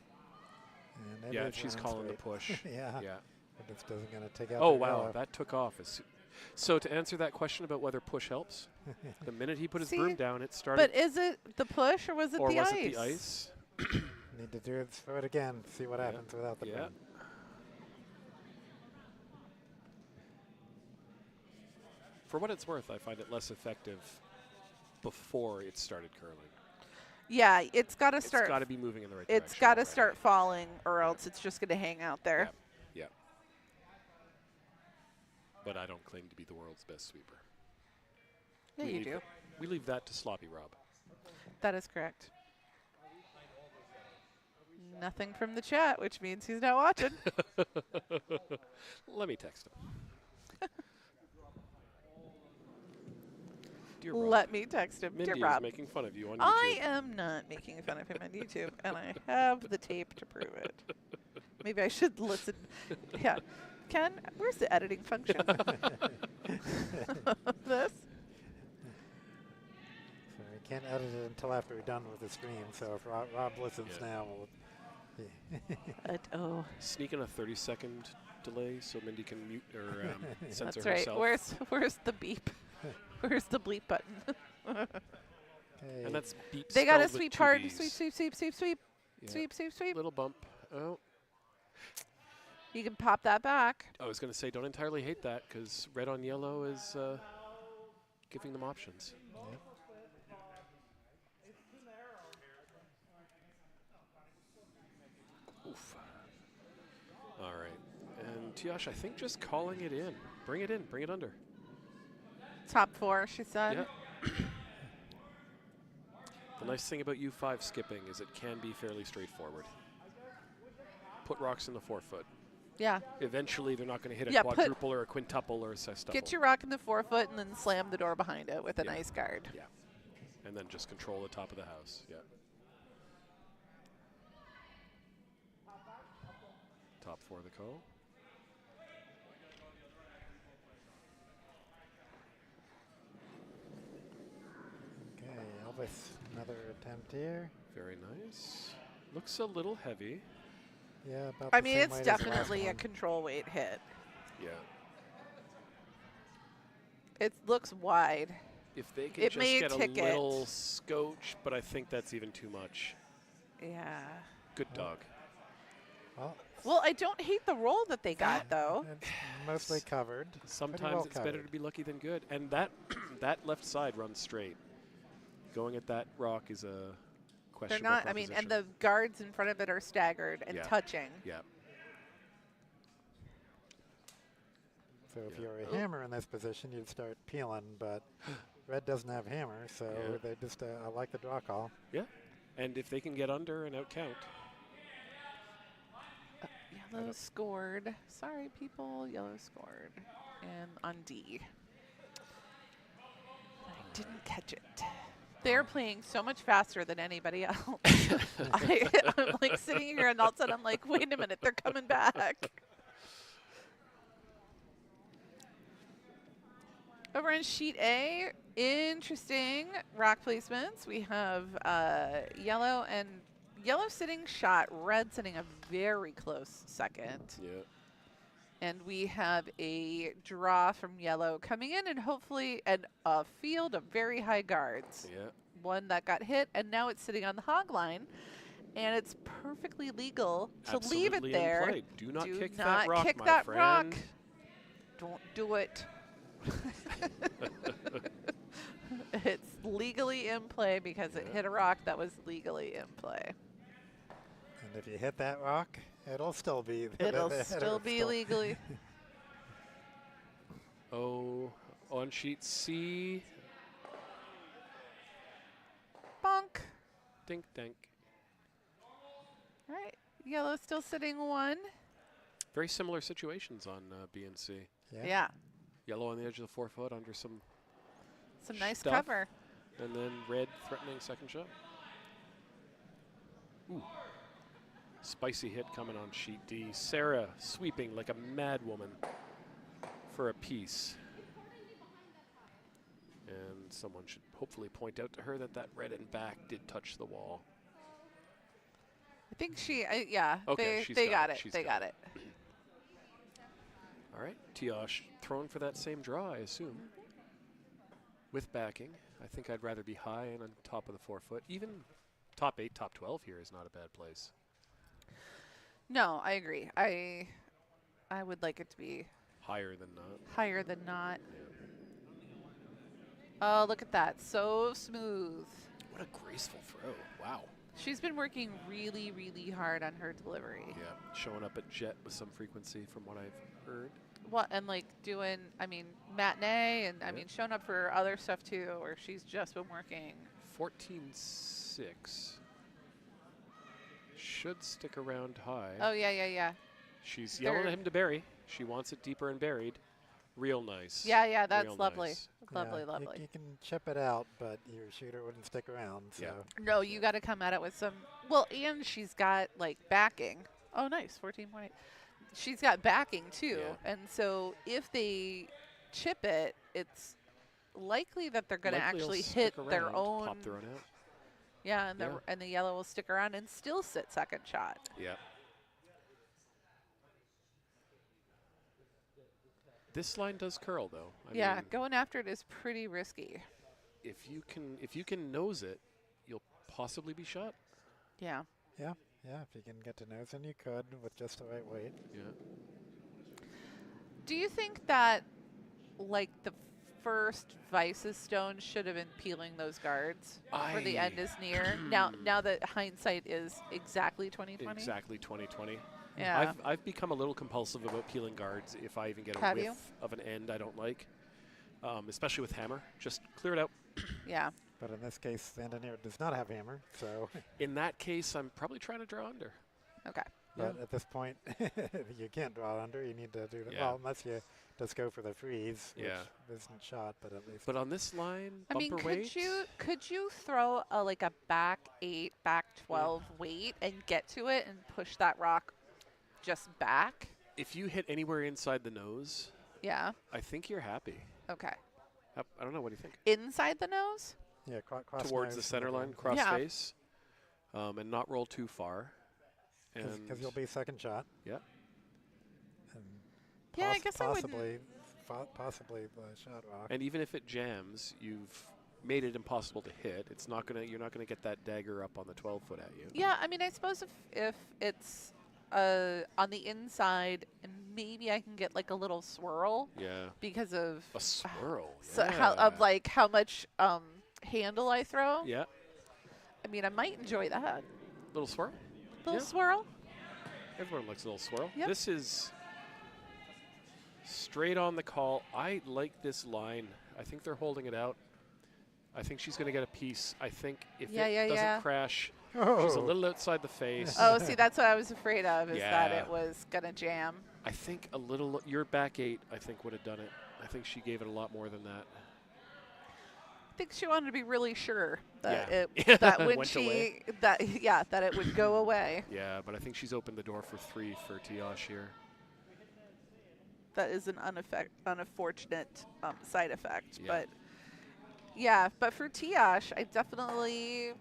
And Yeah, is she's running calling the straight. push. Yeah. Yeah. It just doesn't going to take out Oh, the wow, yellow. that took off. So to answer that question about whether push helps, the minute he put his broom down, it started. But is it the push or was it or the was ice? it the ice? Need to do it, throw it again, see what happens without the Yeah. broom. For what it's worth, I find it less effective before it started curling. Yeah, it's got to start. It's got to be moving in the right direction. It's got to already. start falling, or else it's just going to hang out there. Yeah. But I don't claim to be the world's best sweeper. Yeah, you do. We leave that to Sloppy Rob. That is correct. Nothing from the chat, which means he's not watching. Let me text him. Dear Rob, Let me text him. Mindy Dear Rob, is making fun of you on YouTube. I am not making fun of him on YouTube, and I have the tape to prove it. Maybe I should listen. Yeah. Ken, where's the editing function of this? So we can't edit it until after we're done with the stream. So if Rob listens now, we'll Sneak in a 30-second delay so Mindy can mute or censor That's right. herself. Where's the beep? Where's the bleep button? Okay. And that's beep They got to spelled with sweep 2 hard. Bs. Sweep, sweep, sweep, sweep, sweep. Yeah. Sweep, sweep, sweep. Little bump. Oh. You can pop that back. I was going to say, don't entirely hate that, because red on yellow is giving them options. Yep. Oof. All right. And Tiyash, I think just calling it in. Bring it in. Bring it under. Top 4, she said. Yeah. The nice thing about U5 skipping is it can be fairly straightforward. Put rocks in the forefoot. Yeah. Eventually, they're not going to hit a Yeah, quadruple or a quintuple or a sextuple. Get your rock in the forefoot and then slam the door behind it with a Yeah. nice guard. Yeah. And then just control the top of the house. Yeah. Top 4 the call. Okay, Elvis, another attempt here. Very nice. Looks a little heavy. Yeah, about I the mean, same it's weight as the last definitely a one. control weight hit. Yeah. It looks wide. If they can It just may get a tick it. little scotch, but I think that's even too much. Yeah. Good dog. Well, Well, I don't hate the roll that they got, though. it's mostly covered. pretty Sometimes well it's better covered. to be lucky than good. And that that left side runs straight. Going at that rock is a They're questionable not, I mean, and the guards in front of it are staggered and Yeah. touching. Yeah. So if Yeah. you're a hammer in this position, you'd start peeling, but red doesn't have hammer, so Yeah. they just I like the draw call. Yeah. And if they can get under and out count. Yellow scored. Sorry, people. Yellow scored. And on D. I didn't catch it. They're playing so much faster than anybody else. I'm like sitting here and all of a sudden I'm like, wait a minute, they're coming back. Over on sheet A, interesting rock placements. We have yellow sitting shot, red sitting a very close second. Yeah. And we have a draw from yellow coming in and hopefully a field of very high guards. Yeah. One that got hit and now it's sitting on the hog line. And it's perfectly legal to leave it Absolutely in there. play. Do not kick not that rock, kick my that friend. rock. Don't do it. It's legally in play because it Yeah. hit a rock that was legally in play. And if you hit that rock, it'll still be It'll still be legally. Oh, on sheet C. Bonk. Dink dank. All right. Yellow still sitting 1. Very similar situations on B and C. Yeah. Yellow on the edge of the forefoot under some, Some nice Stuff. cover. and then red threatening second shot. Ooh. Spicy hit coming on sheet D. Sarah sweeping like a mad woman for a piece. And someone should hopefully point out to her that that red and back did touch the wall. I think yeah, Okay, she's they got got it. it. She's They got got it. All right, Tiyash thrown for that same draw, I assume. With backing. I think I'd rather be high and on top of the forefoot. Even top 8, top 12 here is not a bad place. No, I agree. I would like it to be Higher than not. higher than not. Yeah. Oh, look at that. So smooth. What a graceful throw. Wow. She's been working really, really hard on her delivery. Yeah, showing up at jet with some frequency from what I've heard. What and like doing, I mean, matinee and I Yeah. mean showing up for other stuff too, where she's just been working. 14.6. Should stick around high. Oh yeah. She's yelling at him to bury. She wants it deeper and buried. Real nice. Yeah, that's Real lovely. nice. Lovely, Yeah, lovely. You can chip it out, but your shooter wouldn't stick around. So. Yeah. No, you got to come at it with some. Well, and she's got like backing. Oh, nice, 14.8. She's got backing too, Yeah. and so if they chip it, it's likely that they're going to Likely actually they'll hit stick their around, own. Pop their own out. Yeah, and Yeah. the yellow will stick around and still sit second shot. Yeah. This line does curl though. I Yeah, mean, going after it is pretty risky. if you can nose it, you'll possibly be shot. Yeah. Yeah. Yeah, if you can get to nose in, you could with just the right weight. Yeah. Do you think that, like, the first Vice's stone should have been peeling those guards for the end is near? now that hindsight is exactly 2020? Exactly 2020. Yeah. I've become a little compulsive about peeling guards if I even get a Have you? whiff of an end I don't like, especially with hammer. Just clear it out. Yeah. But in this case, the engineer does not have hammer, so. In that case, I'm probably trying to draw under. Okay. But at this point, you can't draw under. You need to do that. Yeah. Well, unless you just go for the freeze, which Yeah. isn't shot, but at least. But on this line, I mean, bumper weight. could you throw like a back 8, back 12 weight and get to it and push that rock just back? If you hit anywhere inside the nose, Yeah. I think you're happy. Okay. I don't know. What do you think? Inside the nose? Yeah, cross Towards the nose center and line, cross Yeah. face, and not roll too far. Because you'll be second shot. Yeah. And Yeah, I guess I wouldn't- possibly the shot rock. And even if it jams, you've made it impossible to hit. It's not gonna. You're not gonna get that dagger up on the 12-foot at you. Yeah, I mean, I suppose if it's on the inside, maybe I can get like a little swirl Yeah. because of A swirl. so yeah. how much handle I throw. Yeah. I mean, I might enjoy that Little swirl. little Yeah. swirl. Everyone likes a little swirl. Yep. This is straight on the call. I like this line. I think they're holding it out. I think she's going to get a piece. I think if Yeah, it yeah, doesn't yeah. crash, Oh. she's a little outside the face. Oh, see, that's what I was afraid of, is that Yeah. it was gonna jam. I think a little. Your back 8, I think, would have done it. I think she gave it a lot more than that. I think she wanted to be really sure that Yeah. it that when Went away. that it would go away. Yeah, but I think she's opened the door for 3 for Tiyash here. That is an unfortunate side effect, Yeah. but yeah. But for Tiyash, I definitely,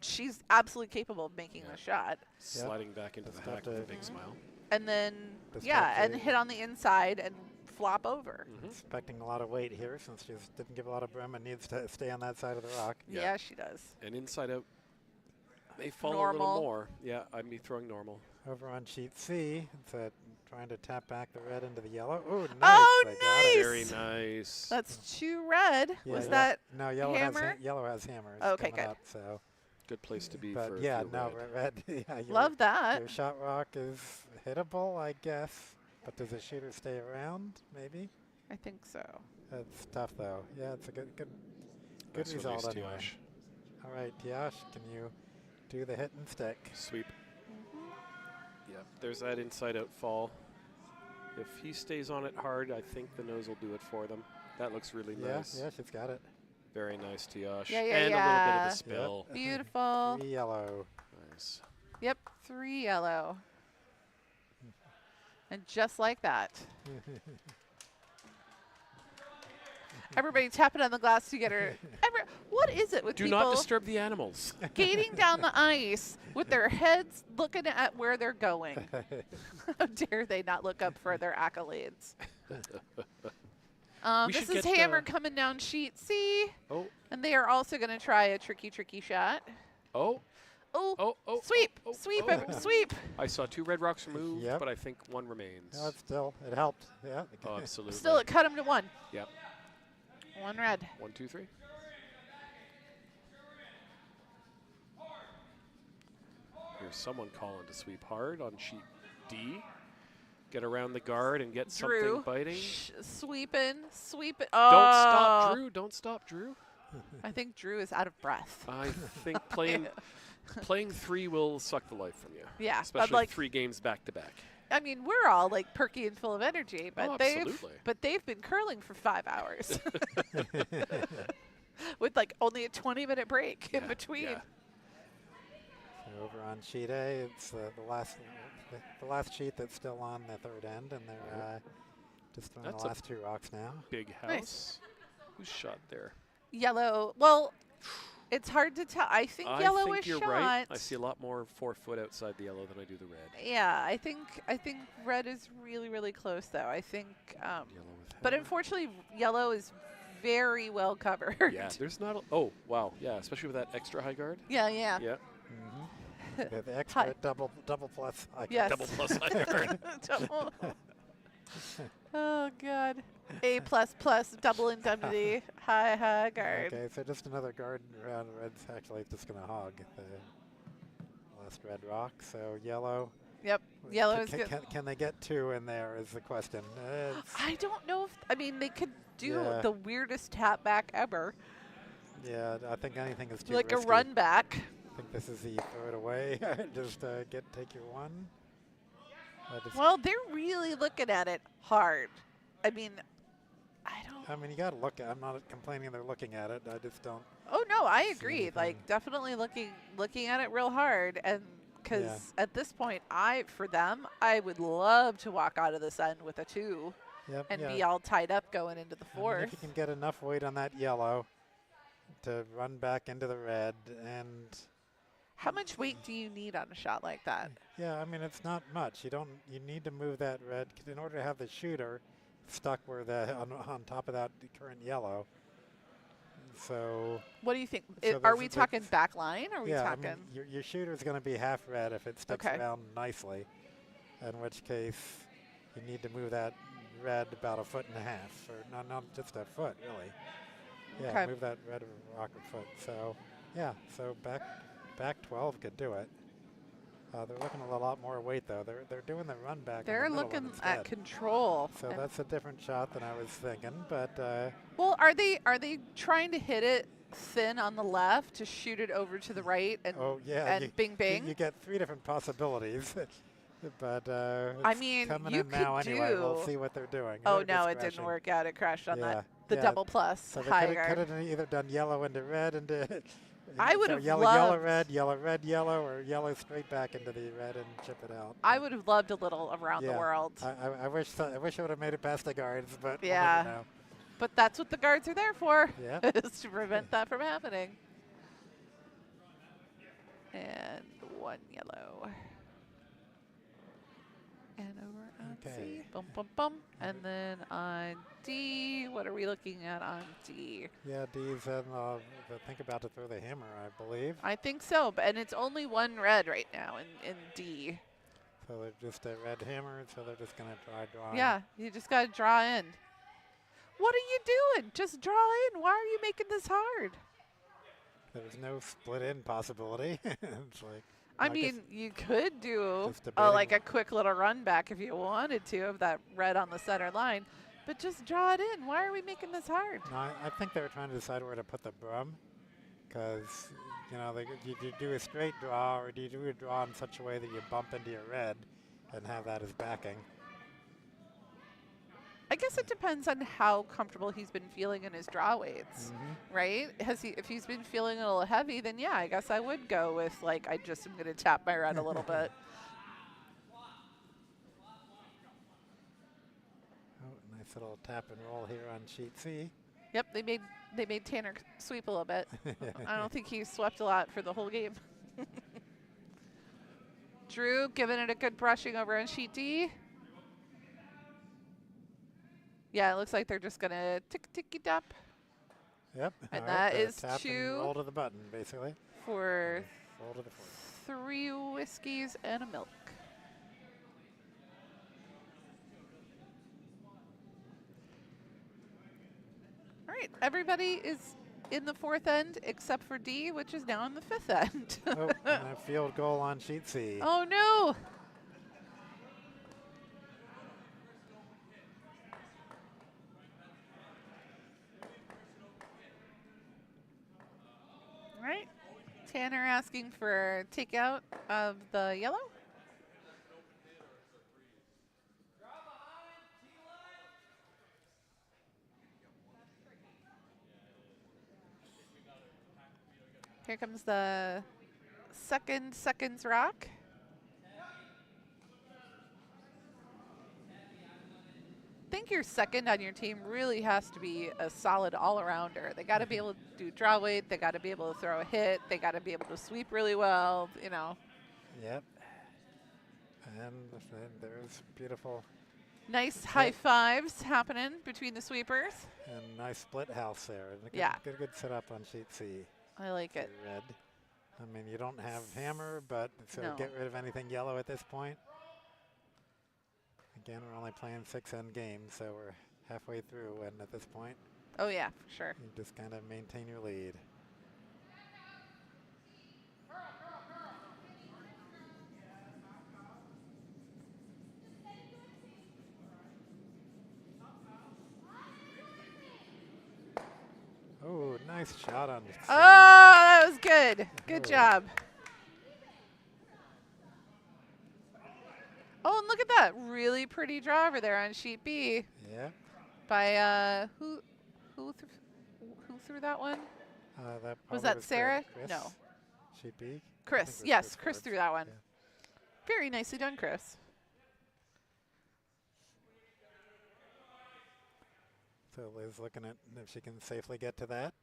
she's absolutely capable of making Yeah. the shot, Sliding back into the Just hack have with a to- big smile. and then Just yeah, have and to- hit on the inside and flop over. Expecting a lot of weight here since she didn't give a lot of brim and needs to stay on that side of the rock. Yeah. Yeah, she does. And inside out, may fall a Normal. little more. Yeah, I'd be throwing normal. Over on sheet C, it's trying to tap back the red into the yellow. Oh, nice. Oh, they got it. nice. Very nice. That's 2 red. Yeah, Was yeah. that No, yellow hammer? yellow has hammers. Okay, coming good. Up, so. Good place to be But for yeah, for no, red. red. Yeah, love that? Your shot rock is hittable, I guess. But does the shooter stay around? Maybe. I think so. That's tough though. Yeah, it's a good Nice result release, anyway. Tiyash. All right, Tiyash, can you do the hit and stick? Sweep. Yeah, there's that inside out fall. If he stays on it hard, I think the nose will do it for them. That looks really nice. Yeah, she's got it. Very nice, Tiyash. Yeah, yeah, and a little bit yeah. of the spill. Beautiful. 3 yellow. Nice. Yep, 3 yellow. And just like that. Everybody tapping on the glass to get her. What is it with Do people not disturb the animals. skating down the ice with their heads looking at where they're going? How dare they not look up for their accolades? We This should is get, Hammer coming down sheet C. Oh, And they are also going to try a tricky shot. oh, Oh, oh. sweep, oh, sweep, oh. sweep. I saw 2 red rocks removed, Yep. but I think 1 remains. No, it helped. Yeah. Oh, absolutely. Still, it cut him to 1. Yep. 1 red. 1, 2, 3. Here's someone calling to sweep hard on sheet D. Get around the guard and get Drew. something biting. Sweeping. Don't stop, Drew. Don't stop, Drew. I think Drew is out of breath. I think playing 3 will suck the life from you. Yeah, Especially but like, 3 games back to back. I mean, we're all like perky and full of energy, but Oh, they've absolutely. been curling for 5 hours with like only a 20-minute break in Yeah, between. yeah. So over on sheet A, it's the last sheet that's still on the third end, and they're just throwing That's the a last 2 rocks now. Big house. Nice. Who's shot there? Yellow. Well, it's hard to tell. I think yellow think is you're shot. right. I see a lot more 4-foot outside the yellow than I do the red. Yeah, I think red is really close though. I think, Yellow with but hammer. unfortunately, yellow is very well covered. Yeah, there's not. Oh, wow. Yeah, especially with that extra high guard. Yeah. Yeah. The extra Hi. double plus high Yes. Double plus high guard. Double. Oh God. A++, double indemnity, high guard. Okay, so just another guard round. Red's actually just going to hog the last red rock. So yellow. Yep. Yellow is good. Can they get 2 in there is the question. I don't know if, I mean, they could do Yeah. the weirdest tap back ever. Yeah, I think anything is too Like risky. a run back. I think this is the throw it away. Just take your 1. Well, they're really looking at it hard. I mean, I mean, you got to look at. I'm not complaining they're looking at it. I just don't. Oh no, I see agree. anything. Like definitely looking at it real hard, and because at this point, for them, I would love to walk out of this end with a 2 Yep, and yeah. be all tied up going into the I mean, 4th. if you can get enough weight on that yellow to run back into the red, and How much weight do you need on a shot like that? yeah, I mean it's not much. You need to move that red in order to have the shooter stuck where on top of that current yellow. So What do you think? So Are there's we a big- talking back line? Or are we yeah, talking? I mean your shooter is going to be half red if it sticks Okay. around nicely, in which case you need to move that red about 1.5 feet, or not just a foot really. Yeah, Okay. move that red rock a foot. So yeah, so back 12 could do it. They're looking at a lot more weight though. They're doing the run back. in the They're middle looking one at instead. control. So and- that's a different shot than I was thinking, but well, are they trying to hit it thin on the left to shoot it over to the right and oh yeah, and bing bing? You get 3 different possibilities, but I it's mean, coming you in now could anyway. We'll do- see what they're doing. Oh They're no, just it didn't crashing. work out. It crashed on Yeah, the yeah. double plus So they high could guard. have either done yellow into red into. I would so have yellow, loved- yellow, red, yellow, or yellow straight back into the red and chip it out. I would have loved a little around the Yeah. world, I wish I would have made it past the guards, but Yeah. we'll never know. but that's what the guards are there for, Yeah. is to prevent that from happening. And 1 yellow. And over on Okay. C. Bum, bum, bum. And then on D, what are we looking at on D? Yeah, D's and think about to throw the hammer, I believe. I think so, and it's only 1 red right now in D. So they're just a red hammer, so they're just going to try drawing. Yeah, you just got to draw in. What are you doing? Just draw in. Why are you making this hard? There's no split in possibility. It's like, I guess mean, you could do just debating like a quick little run back if you wanted to of that red on the center line, but just draw it in. Why are we making this hard? no, I think they were trying to decide where to put the brum, because you do a straight draw, or do you do a draw in such a way that you bump into your red and have that as backing? I guess it depends on how comfortable he's been feeling in his draw weights, right? If he's been feeling a little heavy, then yeah, I guess I would go with like I just am going to tap my red a little bit. Oh, nice little tap and roll here on sheet C. Yep, they made Tanner sweep a little bit. I don't think he swept a lot for the whole game. Drew giving it a good brushing over on sheet D. Yeah, it looks like they're just gonna ticky tap Yep. And all that right, is tap 2 and roll to the button, basically. for Roll to the 4th. 3 whiskeys and a milk. All right, everybody is in the 4th end except for D, which is now in the 5th end. Oh, and a field goal on sheet C. Oh no! All right, Tanner asking for takeout of the yellow. Here comes the seconds rock. I think your second on your team really has to be a solid all-arounder. They got to be able to do draw weight. They got to be able to throw a hit. They got to be able to sweep really well, you know. Yep. And then there's beautiful Nice high fives happening between the sweepers. and nice split house there. And a good, Yeah. good setup on sheet C. I like it. for red. I mean, you don't have hammer, but so No. get rid of anything yellow at this point. Again, we're only playing 6-end games, so we're halfway through, and at this point, Oh, yeah, for sure. you just kind of maintain your lead. Oh, nice shot on. Oh, that was good. Good Oh. job. Oh, and look at that. Really pretty draw over there on sheet B Yeah. by, who threw that one? That Was probably that Sarah? Chris. No. She'd be. Chris. Yes, Chris Forbes. threw that one. Yeah. Very nicely done, Chris. So Liz looking at if she can safely get to that.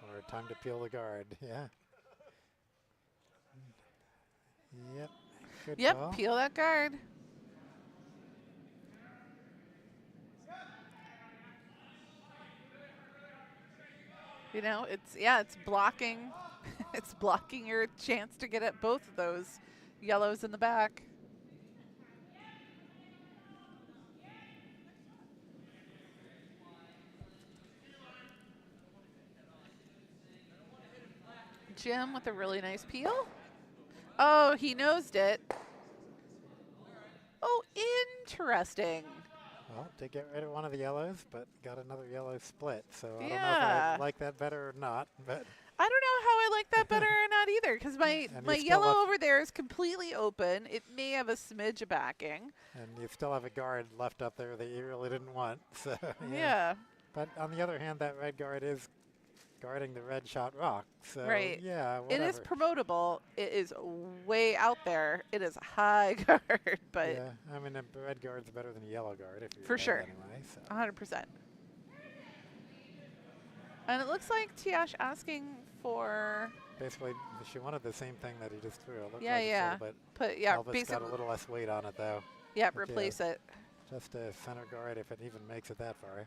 Or time to peel the guard. Yeah. Yep. Good Yep, call. peel that guard. You know, it's blocking. It's blocking your chance to get at both of those yellows in the back. Jim with a really nice peel. Oh, he nosed it. Oh, interesting. Well, did get rid of one of the yellows, but got another yellow split. So I don't know if Yeah. I like that better or not. But I don't know how I like that better or not either, because my And you still yellow have- over there is completely open. It may have a smidge of backing. and you still have a guard left up there that you really didn't want. So Yeah. But on the other hand, that red guard is guarding the red shot rock. So Right. yeah, It whatever. is promotable. It is way out there. It is a high guard, but Yeah, I mean, a red guard's better than a yellow guard if you're For red sure. anyway. So 100%. And it looks like Tiyash asking for, basically, she wanted the same thing that he just threw. It looked Yeah, like yeah. But yeah, Elvis got a basically, little less weight on it though. yeah, but yeah. replace it. Just a center guard if it even makes it that far.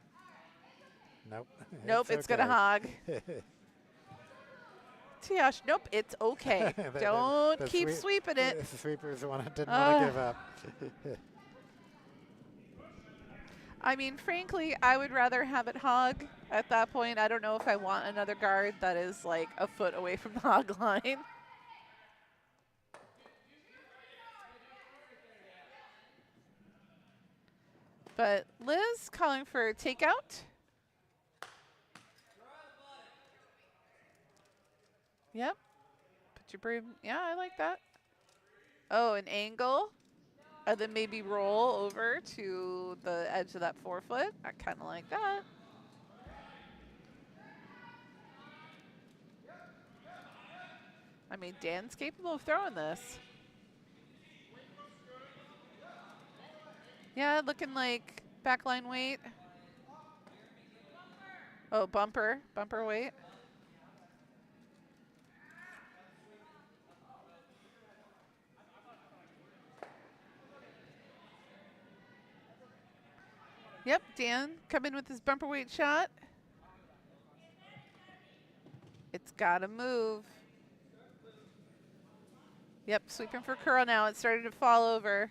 Nope. Nope, it's gonna hog. hog. Tiyash, nope, it's okay. Don't the keep sweeping it. The sweeper's the one that didn't want to give up. I mean, frankly, I would rather have it hog at that point. I don't know if I want another guard that is like a foot away from the hog line. But Liz calling for takeout. Yep. Put your broom. Yeah, I like that. Oh, an angle. And then maybe roll over to the edge of that 4-foot. I kind of like that. I mean, Dan's capable of throwing this. Yeah, looking like backline weight. Oh, bumper weight. Yep, Dan come in with his bumper weight shot. It's got to move. Yep, sweeping for curl now. It's starting to fall over.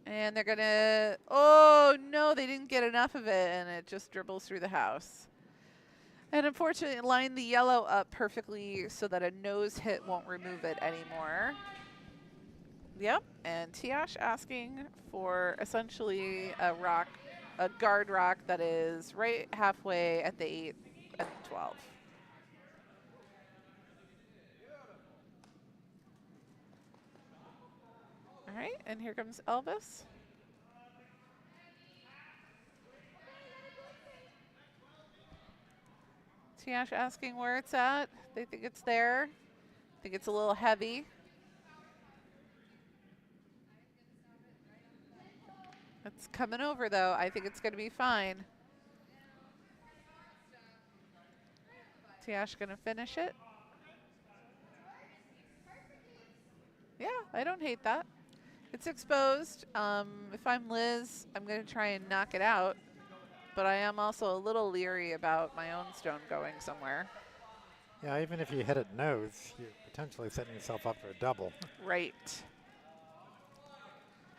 And they're going to, oh no, they didn't get enough of it, and it just dribbles through the house. And unfortunately, line the yellow up perfectly so that a nose hit won't remove it anymore. Yep, and Tiyash asking for essentially a rock, a guard rock that is right halfway at the 8 and 12. All right, and here comes Elvis. Tiyash asking where it's at. They think it's there. I think it's a little heavy. It's coming over, though. I think it's going to be fine. Tiyash going to finish it. Yeah, I don't hate that. It's exposed. If I'm Liz, I'm going to try and knock it out. But I am also a little leery about my own stone going somewhere. Yeah, even if you hit it nose, you're potentially setting yourself up for a double. Right.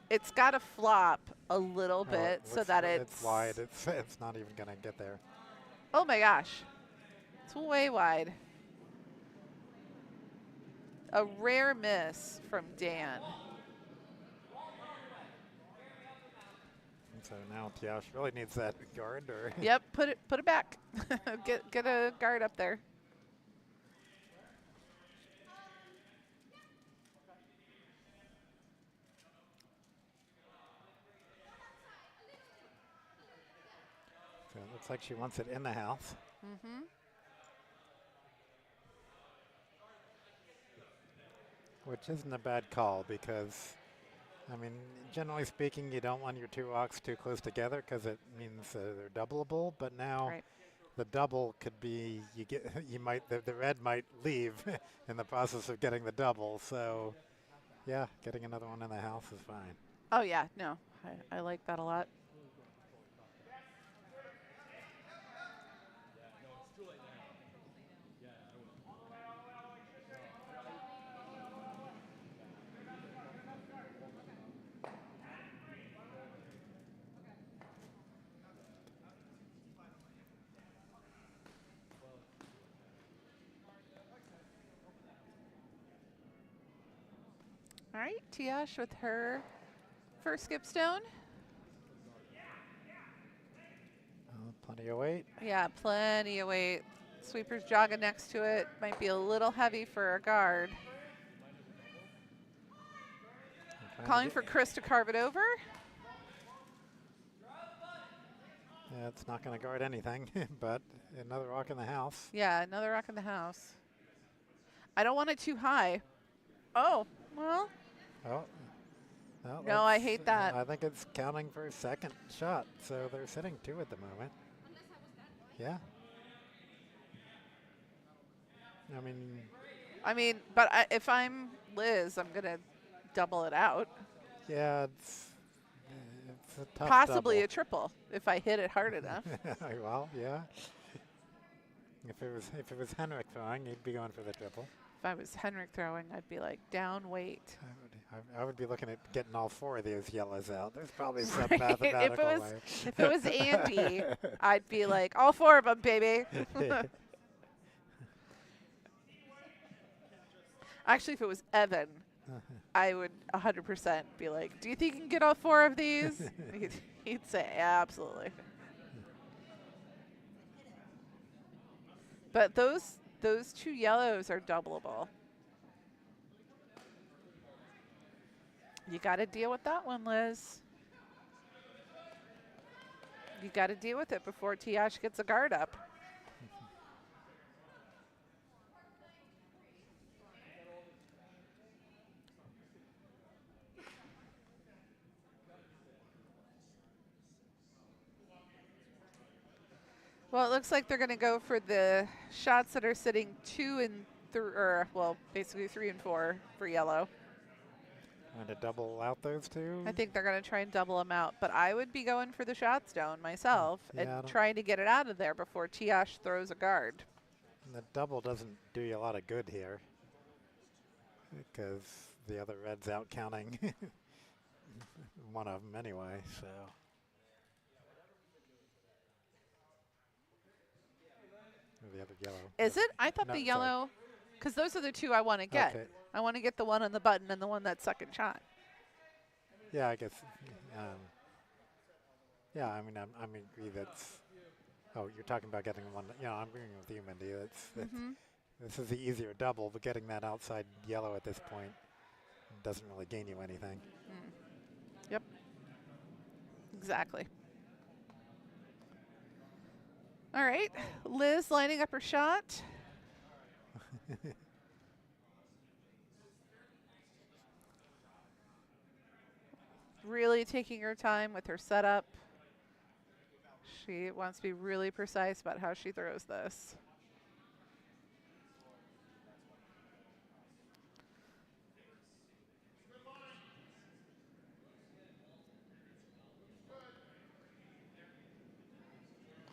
It's got to flop a little Oh, bit so that it's wide. It's not even going to get there. Oh my gosh. It's way wide. A rare miss from Dan. And so now Tiyash really needs that guard. Or Yep, put it back. get a guard up there. So it looks like she wants it in the house. Mm-hmm. Which isn't a bad call because, I mean, generally speaking, you don't want your two rocks too close together because it means they're doubleable. But now Right. the double could be the red might leave in the process of getting the double. So, yeah, getting another one in the house is fine. Oh yeah, no, I like that a lot. All right, Tiyash with her first skip stone. Plenty of weight. Yeah, plenty of weight. Sweeper's jogging next to it. Might be a little heavy for a guard. Calling for Chris to carve it over. Yeah, it's not going to guard anything, but another rock in the house. Yeah, another rock in the house. I don't want it too high. Oh, well. Oh. Well, No, I hate that. I think it's counting for a second shot, so they're sitting 2 at the moment. Yeah. I mean, but if I'm Liz, I'm going to double it out. Yeah, it's a tough Possibly double. a triple if I hit it hard enough. Well, yeah. If it was Henrik throwing, he'd be going for the triple. If I was Henrik throwing, I'd be like, down weight. I would be looking at getting all 4 of those yellows out. There's probably some Right. mathematical way. If it was Andy, I'd be like, all 4 of them, baby. Actually, if it was Evan, I would 100% be like, do you think you can get all 4 of these? He'd say, absolutely. But those 2 yellows are doubleable. You got to deal with that one, Liz. You got to deal with it before Tiyash gets a guard up. Well, it looks like they're going to go for the shots that are sitting 2 and 3, or well, basically 3 and 4 for yellow. Trying to double out those 2? I think they're going to try and double them out, but I would be going for the shot stone myself Yeah, and trying to get it out of there before Tiyash throws a guard. And the double doesn't do you a lot of good here because the other red's out counting one of them anyway, so. Or the other yellow. Is it? I thought No, the sorry. yellow, because those are the 2 I want to get. Okay. I want to get the one on the button and the one that's second shot. Yeah, I guess. Yeah, I mean, I agree that's. Oh, you're talking about getting one. Yeah, I'm agreeing with you, Mindy. This is the easier double, but getting that outside yellow at this point doesn't really gain you anything. Yep. Exactly. All right, Liz lining up her shot. Really taking her time with her setup. She wants to be really precise about how she throws this.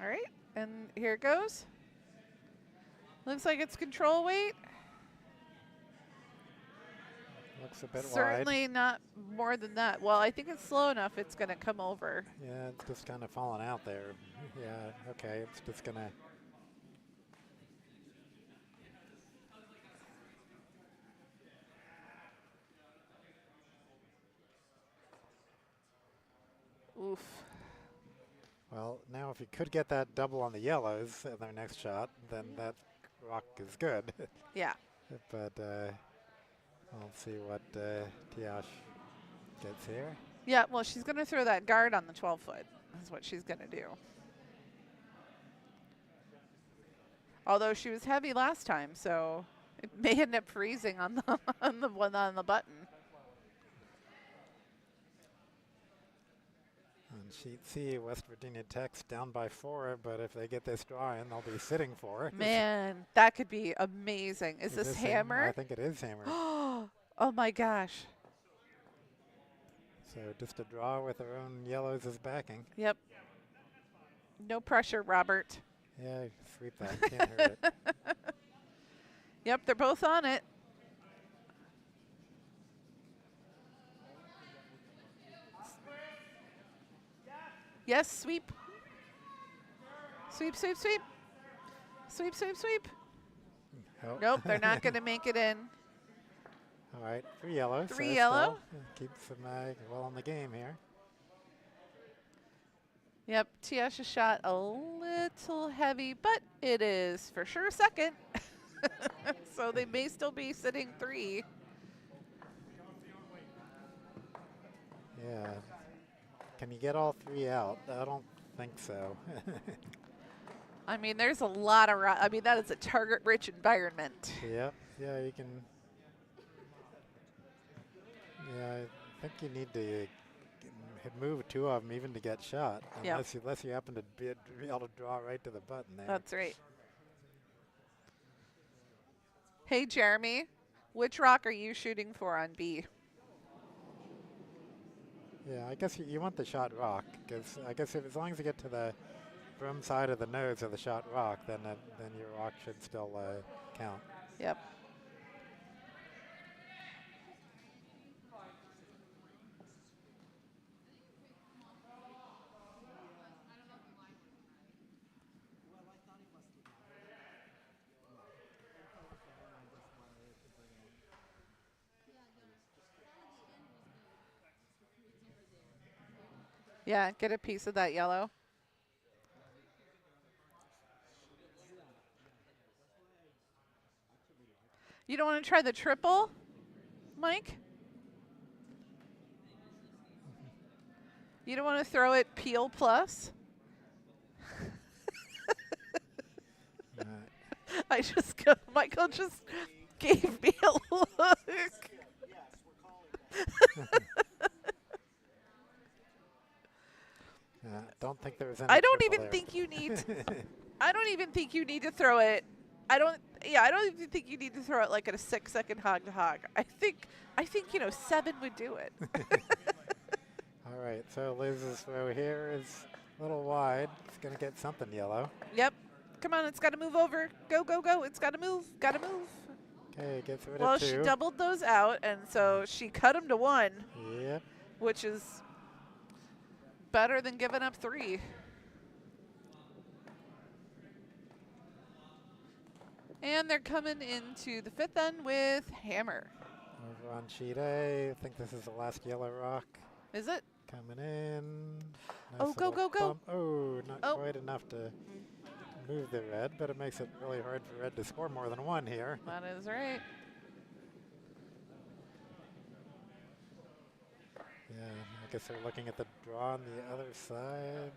All right, and here it goes. Looks like it's control weight. Looks a bit wide. Certainly not more than that. Well, I think it's slow enough it's going to come over. Yeah, it's just kind of falling out there. Yeah, okay, it's just going to. Oof. Well, now if you could get that double on the yellows in their next shot, then that rock is good. Yeah. But we'll see what Tiyash gets here. Yeah, well, she's going to throw that guard on the 12-foot. That's what she's going to do. Although she was heavy last time, so it may end up freezing on the on the one on the button. On sheet C, West Virginia Tech's down by 4, but if they get this draw in, they'll be sitting for it. Man, that could be amazing. Is this hammer? I think it is hammer. Oh my gosh. So just a draw with their own yellows as backing. Yep. No pressure, Robert. Yeah, sweep that. Can't hurt it. Yep, they're both on it. Yes, sweep. Sweep, sweep, sweep. Sweep, sweep, sweep. Oh. Nope, they're not going to make it in. All right, 3 yellows. 3 yellow. Keeps them well in the game here. Yep, Tiyash's shot a little heavy, but it is for sure second. So they may still be sitting 3. Yeah. Can you get all 3 out? I don't think so. I mean, there's a lot of, I mean, that is a target-rich environment. Yep. Yeah, you can. Yeah, I think you need to move 2 of them even to get shot, Yep. unless you happen to be able to draw right to the button there. That's right. Hey, Jeremy, which rock are you shooting for on B? Yeah, I guess you want the shot rock, because I guess as long as you get to the brim side of the nose of the shot rock, then your rock should still count. Yep. Yeah, get a piece of that yellow. You don't want to try the triple, Mike? You don't want to throw it peel plus? I just go, Michael just gave me a look. Don't think there was any. I don't triple even there. think you need. I don't even think you need to throw it. I don't even think you need to throw it like at a 6-second hog to hog. I think 7 would do it. All right, so Liz's throw here is a little wide. It's going to get something yellow. Yep. Come on, it's got to move over. Go, go, go. It's got to move. Got to move. Okay, gets rid Well, of 2. she doubled those out, and so she cut them to 1, Yep. which is better than giving up 3. And they're coming into the 5th end with hammer. Over on sheet A, I think this is the last yellow rock. Is it? Coming in. Oh, go, little go, go. bump. Oh, not Oh. quite enough to move the red, but it makes it really hard for red to score more than 1 here. That is right. Yeah, I guess they're looking at the draw on the other side.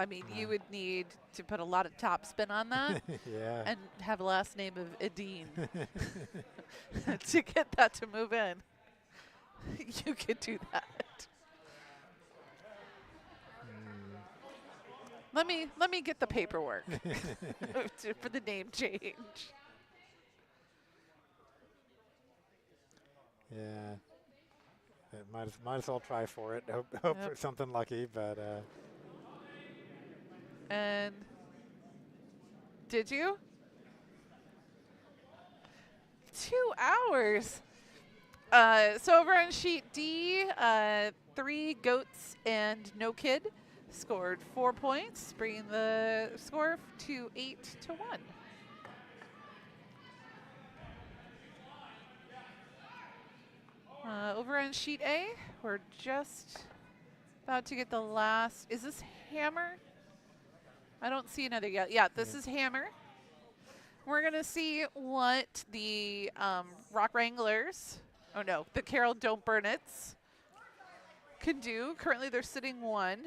I mean, you would need to put a lot of top spin on that Yeah. and have a last name of Edine to get that to move in. You could do that. Let me get the paperwork for the name change. Yeah. Might as well try for it. Hope Yep. for something lucky, but And Did you? 2 hours. So over on sheet D, 3 goats and no kid scored 4 points, bringing the score to 8-1. Over on sheet A, we're just about to get the last. Is this hammer? I don't see another yet. Yeah, this is hammer. We're going to see what the Rock Wranglers, oh no, the Carol Don't Burn It's can do. Currently they're sitting 1.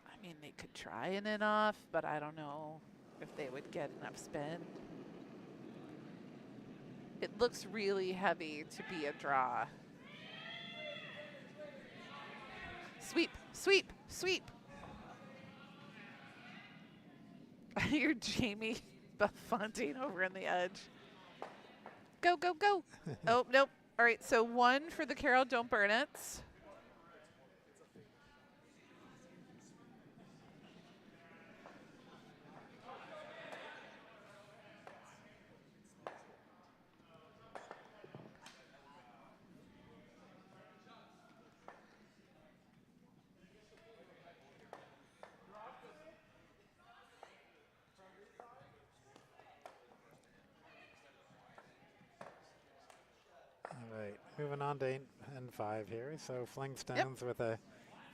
I mean, they could try an in off, but I don't know if they would get enough spin. It looks really heavy to be a draw. Sweep, sweep, sweep. I hear Jamie Buffonting over on the edge. Go, go, go. Oh, nope. All right, so 1 for the Carol Don't Burn It's. All right, moving on to 8 and 5 here. So Fling-stones with a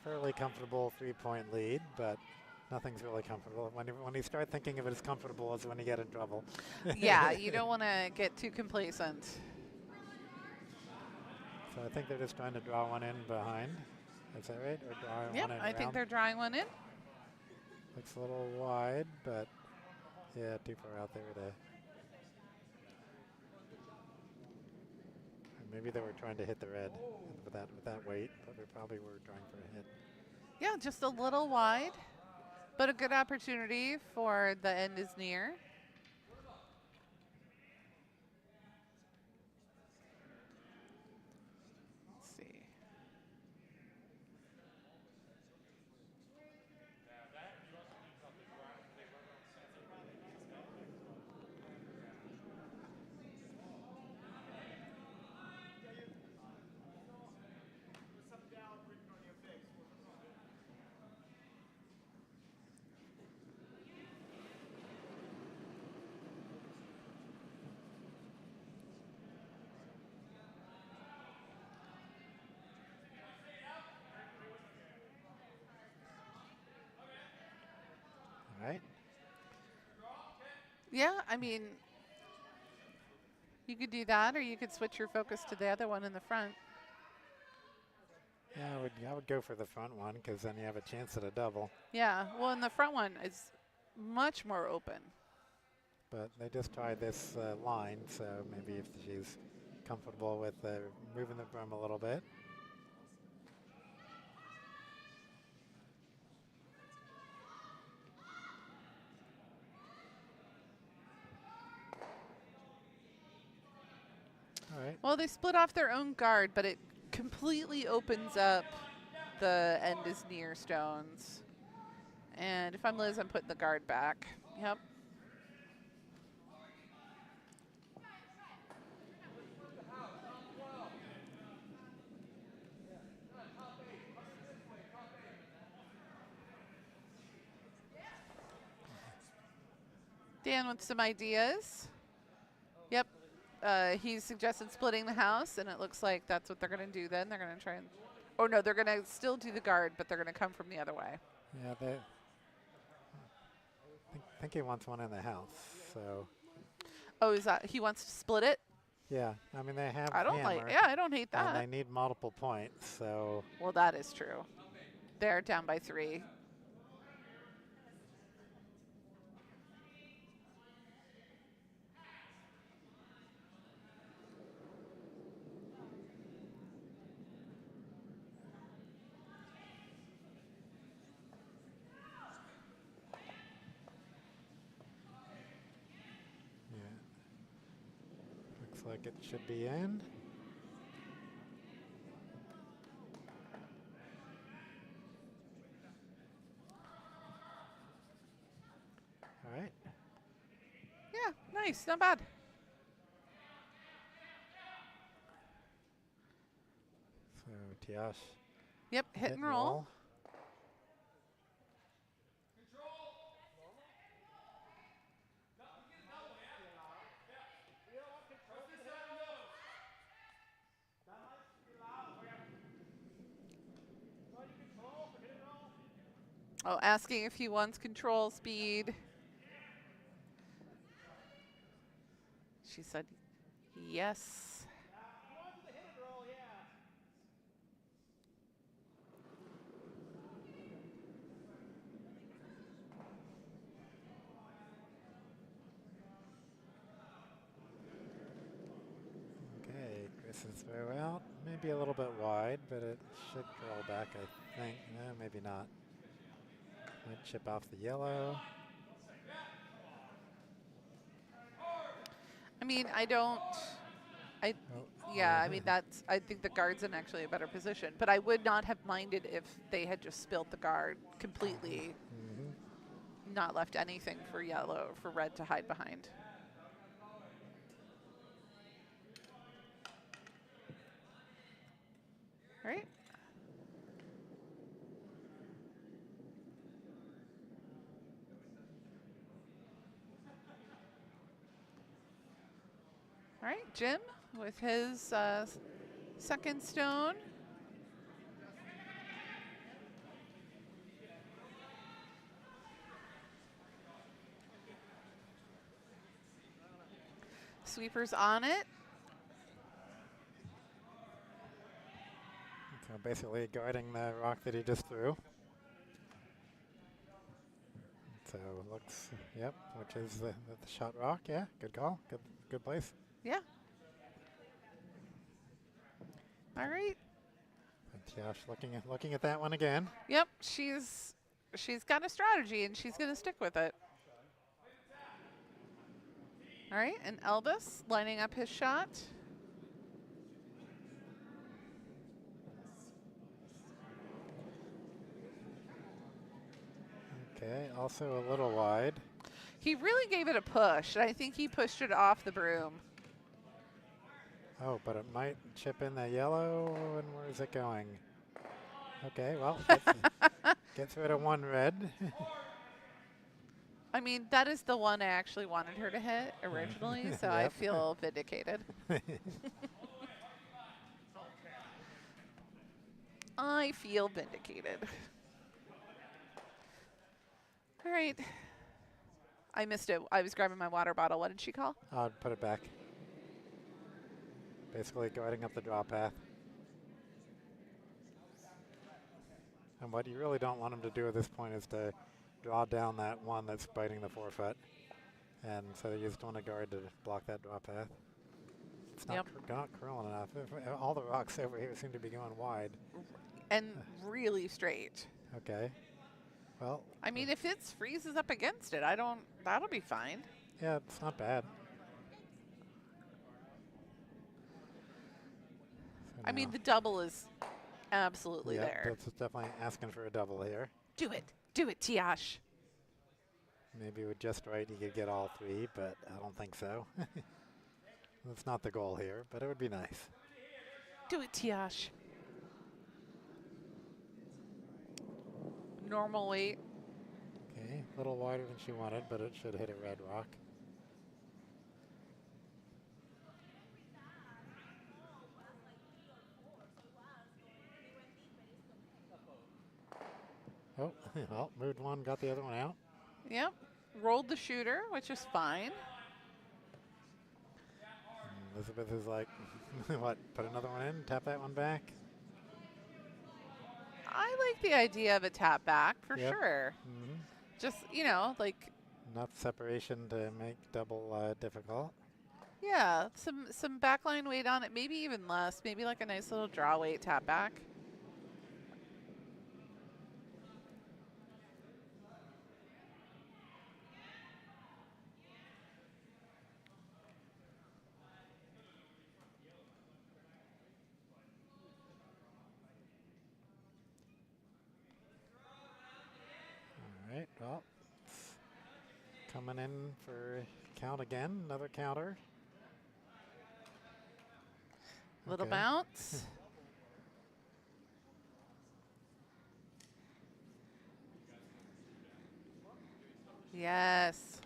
fairly comfortable 3-point lead, but nothing's really comfortable. When you start thinking of it as comfortable is when you get in trouble. Yeah, you don't want to get too complacent. So I think they're just trying to draw one in behind. Is that right? Or draw one in I think around? they're drawing one in. Looks a little wide, but yeah, too far out there to. Maybe they were trying to hit the red with that weight, but they probably were trying for a hit. Yeah, just a little wide, but a good opportunity for the end is near. Let's see. All right. Yeah, I mean, you could do that, or you could switch your focus to the other one in the front. Yeah, I would go for the front one because then you have a chance at a double. Yeah, well, and the front one is much more open. But they just tried this line, so maybe if she's comfortable with moving the broom a little bit. All right. Well, they split off their own guard, but it completely opens up the end is near stones. And if I'm Liz, I'm putting the guard back. Yep. Dan with some ideas. Yep. He suggested splitting the house, and it looks like that's what they're going to do then. They're going to try and, oh no, they're going to still do the guard, but they're going to come from the other way. Yeah, I think he wants one in the house, so. Oh, is that, he wants to split it? Yeah, I mean, they have I don't hammer, I don't hate that. and they need multiple points, so. Well, that is true. They're down by 3. Looks like it should be in. Nice, not bad. So Tiyash. Yep, hit and roll. Oh, asking if he wants control speed. She said yes. Okay, Chris's throw out. Maybe a little bit wide, but it should curl back, I think. No, maybe not. Might chip off the yellow. I mean, I mean, I think the guard's in actually a better position, but I would not have minded if they had just spilled the guard completely, not left anything for red to hide behind. All right. All right, Jim with his second stone. Sweeper's on it. So basically guarding the rock that he just threw. So looks, yep, which is the shot rock. Yeah, good call. Good place. Yeah. All right. And Tiyash looking at that one again. Yep, she's got a strategy and she's going to stick with it. All right, and Elvis lining up his shot. Okay, also a little wide. He really gave it a push. I think he pushed it off the broom. Oh, but it might chip in the yellow, and where is it going? Okay, well, gets rid of one red. I mean, that is the one I actually wanted her to hit originally, so I feel vindicated. I feel vindicated. All right. I missed it. I was grabbing my water bottle. What did she call? I'll put it back. Basically guarding up the draw path. And what you really don't want him to do at this point is to draw down that one that's biting the forefoot. And so you just want to guard to block that draw path. It's not, not curling enough. All the rocks over here seem to be going wide. And really straight. Okay. Well. I mean, if it freezes up against it, that'll be fine. Yeah, it's not bad. So I mean, the double is absolutely there. That's definitely asking for a double here. Do it, Tiyash. Maybe with just right, he could get all three, but I don't think so. That's not the goal here, but it would be nice. Do it, Tiyash. Normal weight. Okay, a little wider than she wanted, but it should hit a red rock. Oh, well, moved one, got the other one out. Yep, rolled the shooter, which is fine. And Elizabeth is like, what, put another one in, tap that one back? I like the idea of a tap back for sure. Just, like. Enough separation to make double difficult. Yeah, some backline weight on it, maybe even less. Maybe like a nice little draw weight tap back. All right, well, it's coming in for count again, another counter. Little Okay. bounce. Yes.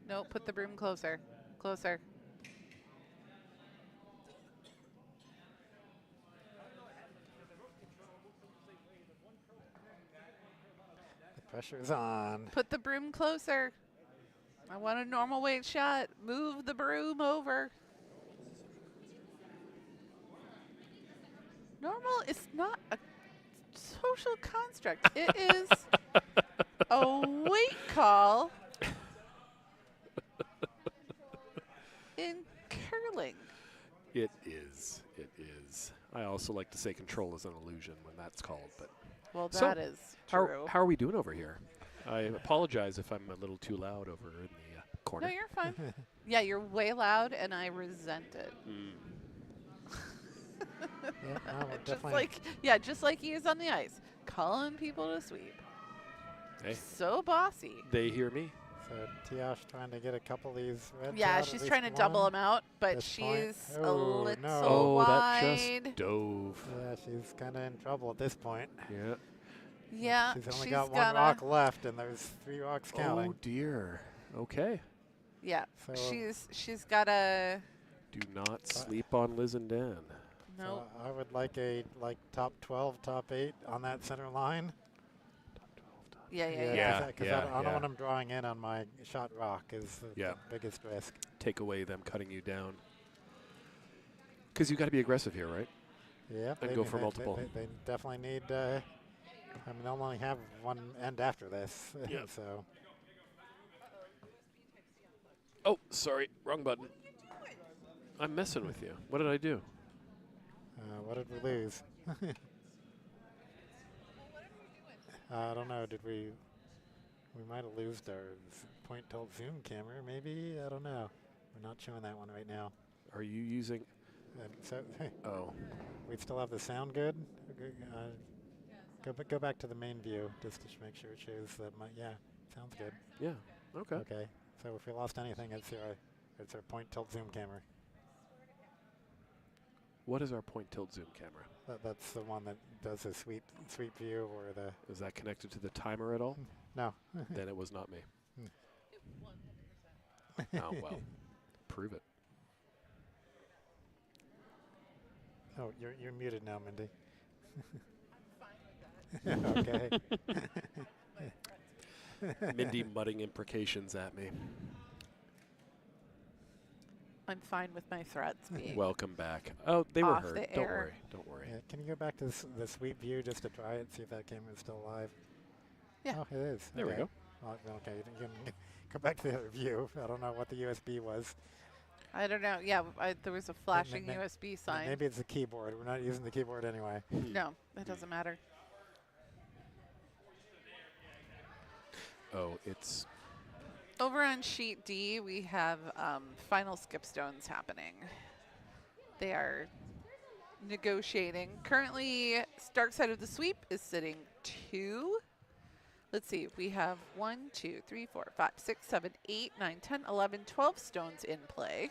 No, put the broom closer. Closer. The pressure's on. Put the broom closer. I want a normal weight shot. Move the broom over. Normal is not a social construct. It is a weight call in curling. It is. It is. I also like to say control is an illusion when that's called. But Well, So, that is true. how are we doing over here? I apologize if I'm a little too loud over in the corner. No, you're fine. Yeah, you're way loud, and I resent it. Yeah, no, we're Just definitely. just like he is on the ice, calling people to sweep. Hey, So bossy. they hear me. So Tiyash trying to get a couple of these reds Yeah, out, at she's least trying to double one. them out, but This point. she's a Oh, little no. Oh, that wide. just dove. Yeah, she's kind of in trouble at this point. Yeah. She's Yeah, only she's got one gotta- rock left, and there's 3 rocks counting. Oh dear. Okay. Yeah, So, she's got a Do not sleep on Liz and Dan. no. So I would like a top 12, top 8 on that center line. Yeah. Yeah. Because yeah, I don't yeah. want them drawing in on my shot rock is the Yeah. biggest risk. Take away them cutting you down. Because you got to be aggressive here, right? Yeah, And go for multiple. They definitely need. I mean, they'll only have one end after this, Yep. so. Oh, sorry. Wrong button. I'm messing with you. What did I do? What did we lose? I don't know. Did we? We might have lost our point tilt zoom camera. Maybe I don't know. We're not showing that one right now. Are you using? And so Oh, we still have the sound good. Okay, go back to the main view just to make sure it shows that. Yeah, sounds good. yeah. Okay. Okay. So if we lost anything, it's our point tilt zoom camera. What is our point tilt zoom camera? That's the one that does the sweep view or the Is that connected to the timer at all? no. Then it was not me. Oh well. Prove it. Oh, you're muted now, Mindy. Okay. Mindy mudding imprecations at me. I'm fine with my threats being. Welcome back. Oh, they were Off heard. the Don't air. worry. Don't worry. Yeah, can you go back to the sweep view just to try it, see if that camera is still live? Yeah. Oh, it is. There we Okay. go. Well, okay, you can go back to the other view. I don't know what the USB was. I don't know. Yeah, there was a flashing ma- USB sign. Maybe it's the keyboard. We're not using the keyboard anyway. No, it doesn't matter. Oh, it's Over on sheet D, we have final skipstones happening. They are negotiating. Currently, Stark side of the sweep is sitting 2. Let's see. We have 1, 2, 3, 4, 5, 6, 7, 8, 9, 10, 11, 12 stones in play.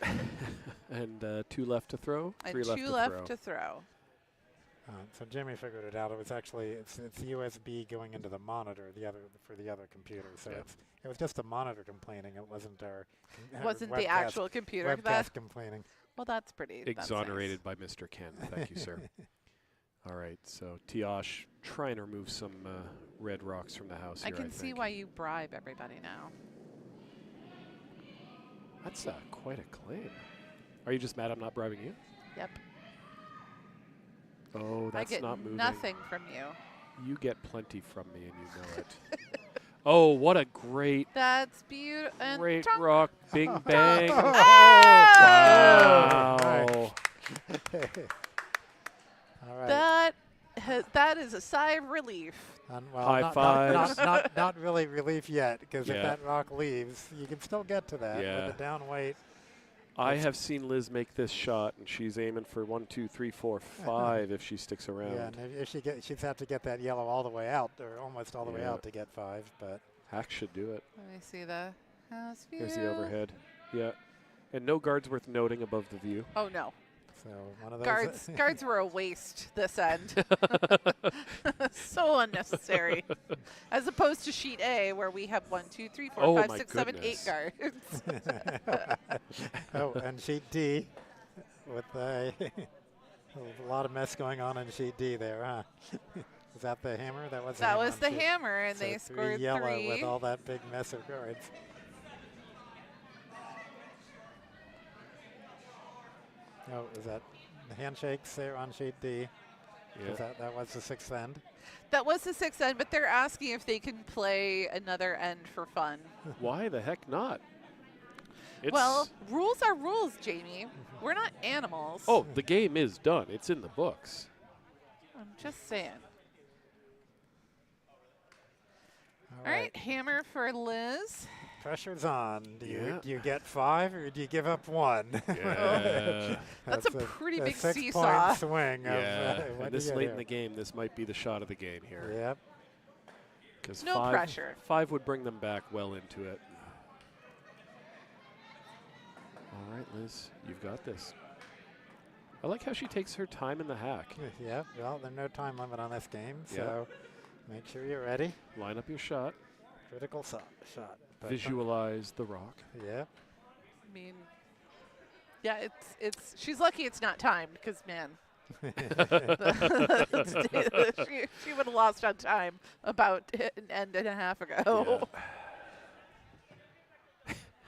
and 2 left to throw. And 3 2 left to throw. So Jimmy figured it out. It was actually it's USB going into the monitor, for the other computer. So Yeah. it was just the monitor complaining. It wasn't our Wasn't the webcast- actual computer. webcast complaining. Well, that's pretty. that's nice. Exonerated by Mr. Ken. Thank you, sir. All right, so Tiyash trying to remove some red rocks from the house I here, can see think. why you bribe everybody now. That's quite a claim. Are you just mad I'm not bribing you? Yep. Oh, that's I get not moving. nothing from you. You get plenty from me, and you know it. Oh, what a great, That's beautiful. great rock. Bing, bang. Ah! Wow. All right. That is a sigh of relief. Well, High fives. not really relief yet, because Yeah. if that rock leaves, you can still get to that Yeah. with the down weight. I have seen Liz make this shot, and she's aiming for 1, 2, 3, 4, 5 if she sticks around. Yeah, and if she'd have to get that yellow all the way out, or almost all the way Yeah. out to get 5. But Hack should do it. Let me see the. Has view. There's the overhead. Yeah. And no guards worth noting above the view. Oh, no. So one of those. Guards were a waste this end. So unnecessary. As opposed to sheet A, where we have 1, 2, 3, 4, Oh 5, my 6, 7, 8 goodness. guards. Oh, and sheet D with a lot of mess going on in sheet D there, huh? Is that the hammer? That was the That hammer was on the sheet. hammer, and So they three scored yellow 3. with all that big mess of guards. Oh, is that the handshakes there on sheet D? Yeah. That was the 6th end? That was the 6th end, but they're asking if they can play another end for fun. Why the heck not? It's Well, rules are rules, Jamie. We're not animals. oh, the game is done. It's in the books. I'm just saying. All All right, hammer for Liz. Pressure's on. Do Yeah. you get 5 or do you give up 1? Yeah. That's a pretty big 6-point seesaw. swing. Yeah. Of, what And do this you late do? in the game, this might be the shot of the game here. Yep. Because No pressure. 5 would bring them back well into it. All right, Liz, you've got this. I like how she takes her time in the hack. Yep. Well, there's no time limit on this game, Yeah. so make sure you're ready. Line up your shot. Critical shot. But Visualize the rock. Yep. I mean, yeah, it's. She's lucky it's not timed, because man, she would have lost on time about an end and a half ago.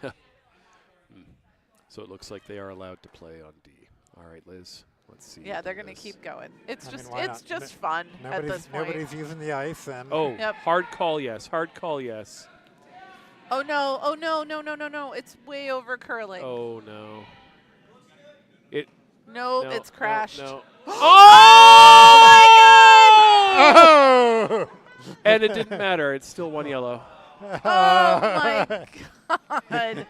Yeah. So it looks like they are allowed to play on D. All right, Liz. Let's see. Yeah, what they're it gonna is. keep going. It's I mean, just why it's not? just fun at this point. Nobody's using the ice, and Oh, Yep. hard call, yes. Hard call, yes. Oh no! Oh no! No! No! No! No! It's way over curling. Oh no. It. No, no, it's crashed. No. oh! And it didn't matter. It's still 1 yellow. Oh my God!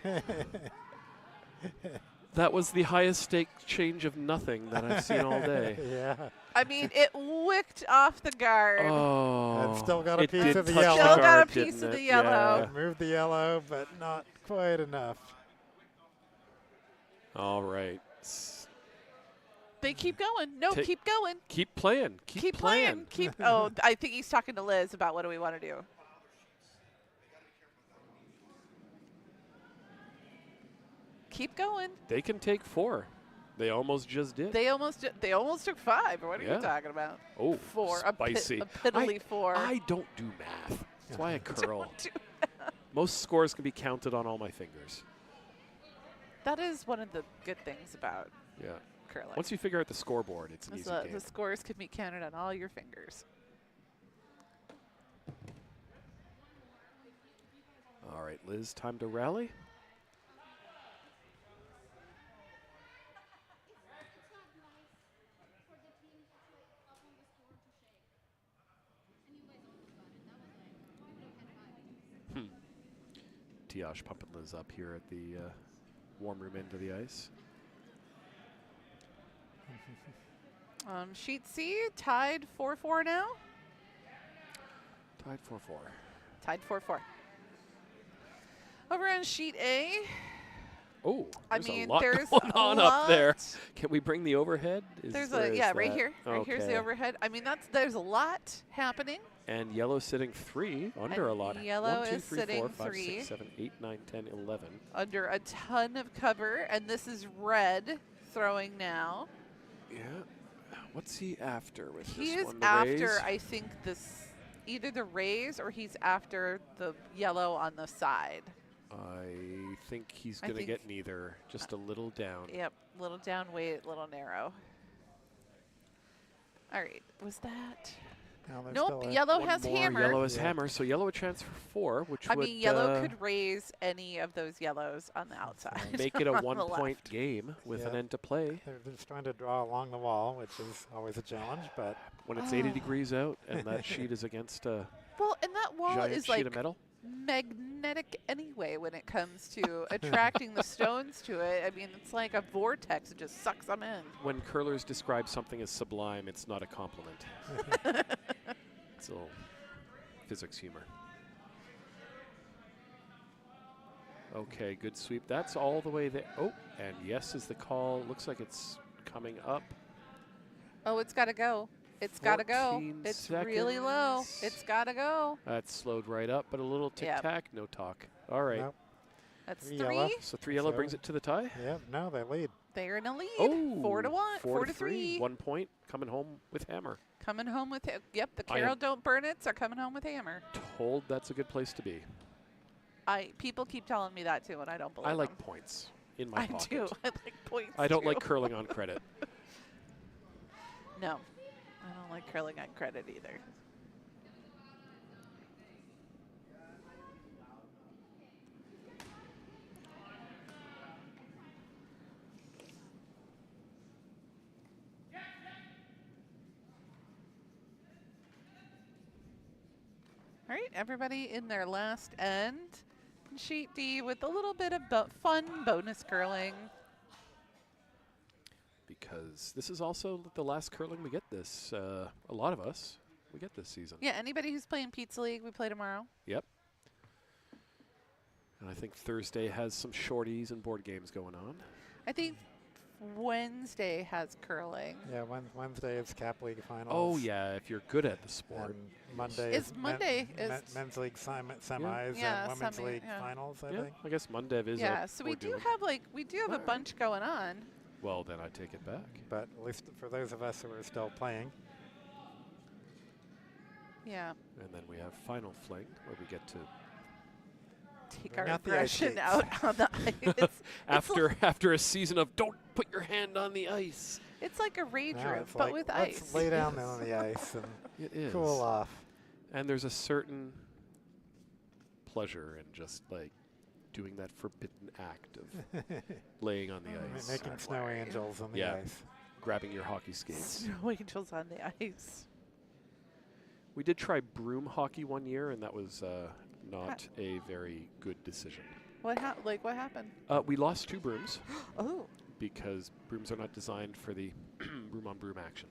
That was the highest stake change of nothing that I've seen all day. Yeah. I mean, it wicked off the guard. Oh. It's still got a it piece did of the touch yellow. Still got a guard, piece didn't of the it? yellow. Yeah. Moved the yellow, but not quite enough. All right. They keep going. No, Ta- keep going. Keep playing. Keep playing. Keep. Oh, I think he's talking to Liz about what do we want to do. Keep going. They can take 4. They almost just did. They almost took 5. What are Yeah. you talking about? Oh, 4. spicy. A piddly 4. I don't do math. That's why I curl. Don't do- Most scores can be counted on all my fingers. That is one of the good things about Yeah. curling. Once you figure out the scoreboard, it's an Is easy the game. scores can be counted on all your fingers. All right, Liz, time to rally. Tiyash pumping Liz up here at the warm room end of the ice. Sheet C tied 4-4 now. Tied 4-4. Tied 4-4. Over on sheet A. Oh, I there's mean, a lot there's going a on up there. lot. Can we bring the overhead? There's Where a is yeah, right that? here. Right here's the Okay. overhead. I mean, there's a lot happening. And yellow sitting 3 under And a lot. yellow 1, 2, is 3, sitting 4, 5, 3. 6, 7, 8, 9, 10, 11. Under a ton of cover, and this is red throwing now. Yeah. What's he after with He this is one? The after, raise? I think, either the raise or he's after the yellow on the side. I think he's I going to think- get neither. Just a little down. Yep, little down weight, little narrow. All right, was that? No, there's Nope, still a- yellow One has more hammer. Yellow has Yeah. hammer, so yellow a chance for 4, which I would mean, yellow could raise any of those yellows on the outside. make it a on the 1-point left. game with an Yeah. end to play. They're just trying to draw along the wall, which is always a challenge, but When it's 80 Oh. degrees out and that sheet is against a Well, and that wall giant is sheet like of metal. magnetic anyway when it comes to attracting the stones to it. I mean, it's like a vortex. It just sucks them in. When curlers describe something as sublime, it's not a compliment. It's a little physics humor. Okay, good sweep. That's all the way there. Oh, and yes is the call. Looks like it's coming up. Oh, it's got to go. It's got to go. 14 It's really low. seconds. It's got to go. That's slowed right up, but a little tic-tac, no talk. All right. Nope. That's 3 3. yellow. So 3 yellow brings it to the tie. Yep, no, they lead. They're in a lead. Oh, 4-1. 4 to 3. 1 point, coming home with hammer. Coming home with yep. The I Carol am- Don't Burn It's are coming home with hammer. Told that's a good place to be. People keep telling me that too, and I don't believe I like them. points in my I pocket. do. I like points. I don't too. like curling on credit. No, I don't like curling on credit either. All right, everybody in their last end. Sheet D with a little bit of fun bonus curling. Because this is also the last curling we get this. A lot of us, we get this season. Yeah, anybody who's playing Pizza League, we play tomorrow. Yep. And I think Thursday has some shorties and board games going on. I think Wednesday has curling. Yeah, Wednesday is Cap League finals. Oh, yeah, if you're good at the sport. And Monday Is is Monday is men's league semis Yeah, and women's league yeah. finals, I Yeah, think. I guess Monday is yeah. up. So we're we do doing. have a Alright. bunch going on. Well, then I take it back. But at least for those of us who are still playing, Yeah, And then we have Final Fling, where we get to, take Bring our out the ice aggression skates. out on the ice. after a season of don't put your hand on the ice. It's like a rage now room, it's but like, with let's ice. lay down on the ice and It is. cool off. And there's a certain pleasure in just like doing that forbidden act of laying on the ice, Making snow angels on the Yeah. ice. grabbing your hockey skates. Snow angels on the ice. We did try broom hockey one year, and that was not a very good decision. What happened? We lost 2 brooms Oh, because brooms are not designed for the broom on broom action.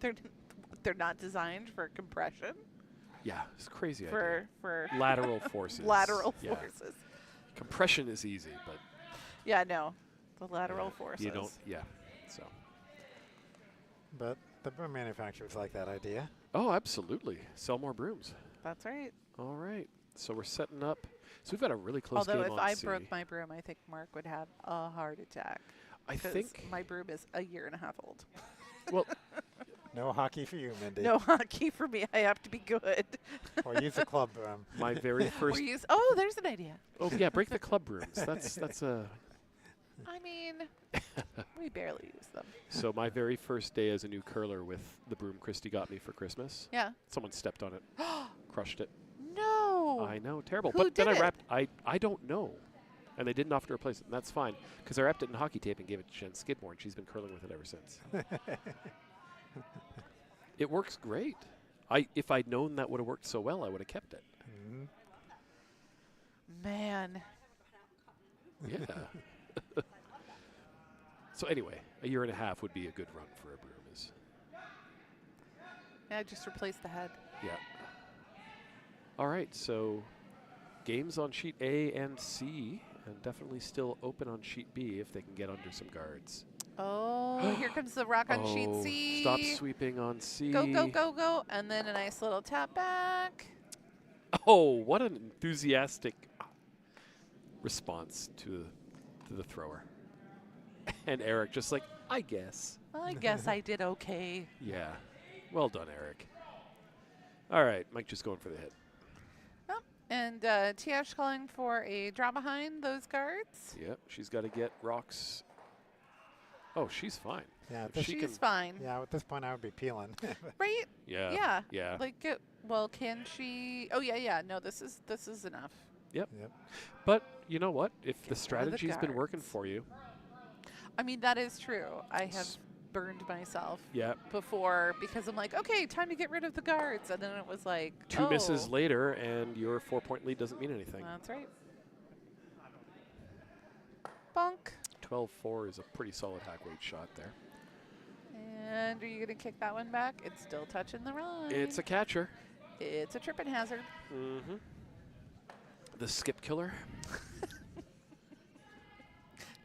they're not designed for compression. Yeah, it's crazy. For Lateral forces. lateral Yeah. forces. Compression is easy, but Yeah, no, the lateral yeah, forces. you don't. Yeah. So. But the broom manufacturers like that idea. Oh, absolutely. Sell more brooms. That's right. All right. So we're setting up. So we've got a really close Although game if on I C. broke my broom, I think Mark would have a heart attack. I 'cause think. my broom is a year and a half old. Well, No hockey for you, Mindy. No hockey for me. I have to be good. Or use a club broom. my very first. There's an idea. Oh yeah, break the club brooms. That's a. I mean, we barely use them. So my very first day as a new curler with the broom Christy got me for Christmas. Yeah. Someone stepped on it, crushed it. No. I know, terrible. Who But then did I it? wrapped. I don't know, and they didn't offer to replace it, and that's fine because I wrapped it in hockey tape and gave it to Jen Skidmore, and she's been curling with it ever since. It works great. If I'd known that would have worked so well, I would have kept it. Mhm. Man. Yeah. So anyway, a year and a half would be a good run for a broom. Yeah, just replace the head. Yeah. All right, so games on sheet A and C, and definitely still open on sheet B if they can get under some guards. Oh, here comes the rock on sheet C. Stop sweeping on C. Go, go, go, go. And then a nice little tap back. Oh, what an enthusiastic response to the thrower. And Eric just like, I guess. Well, I guess I did okay. Yeah. Well done, Eric. All right, Mike just going for the hit. Oh, and Tiyash calling for a draw behind those guards. Yep, she's got to get rocks. Oh, she's fine. Yeah, If this- she She's can, fine. Yeah, at this point I would be peeling. Right? yeah. Yeah. Yeah. Like, well, can she? Oh, yeah, yeah. No, this is enough. Yep. But you know what? If Get the rid of the strategy's been working guards. for you, I mean, that is true. I have S- burned myself yeah. before because I'm like, okay, time to get rid of the guards. And then it was like, 2 misses oh. later, and your 4-point lead doesn't mean anything. That's right. Bonk. 12-4 is a pretty solid hack weight shot there. And are you going to kick that one back? It's still touching the line. It's a catcher. It's a tripping hazard. Mm-hmm. The skip killer.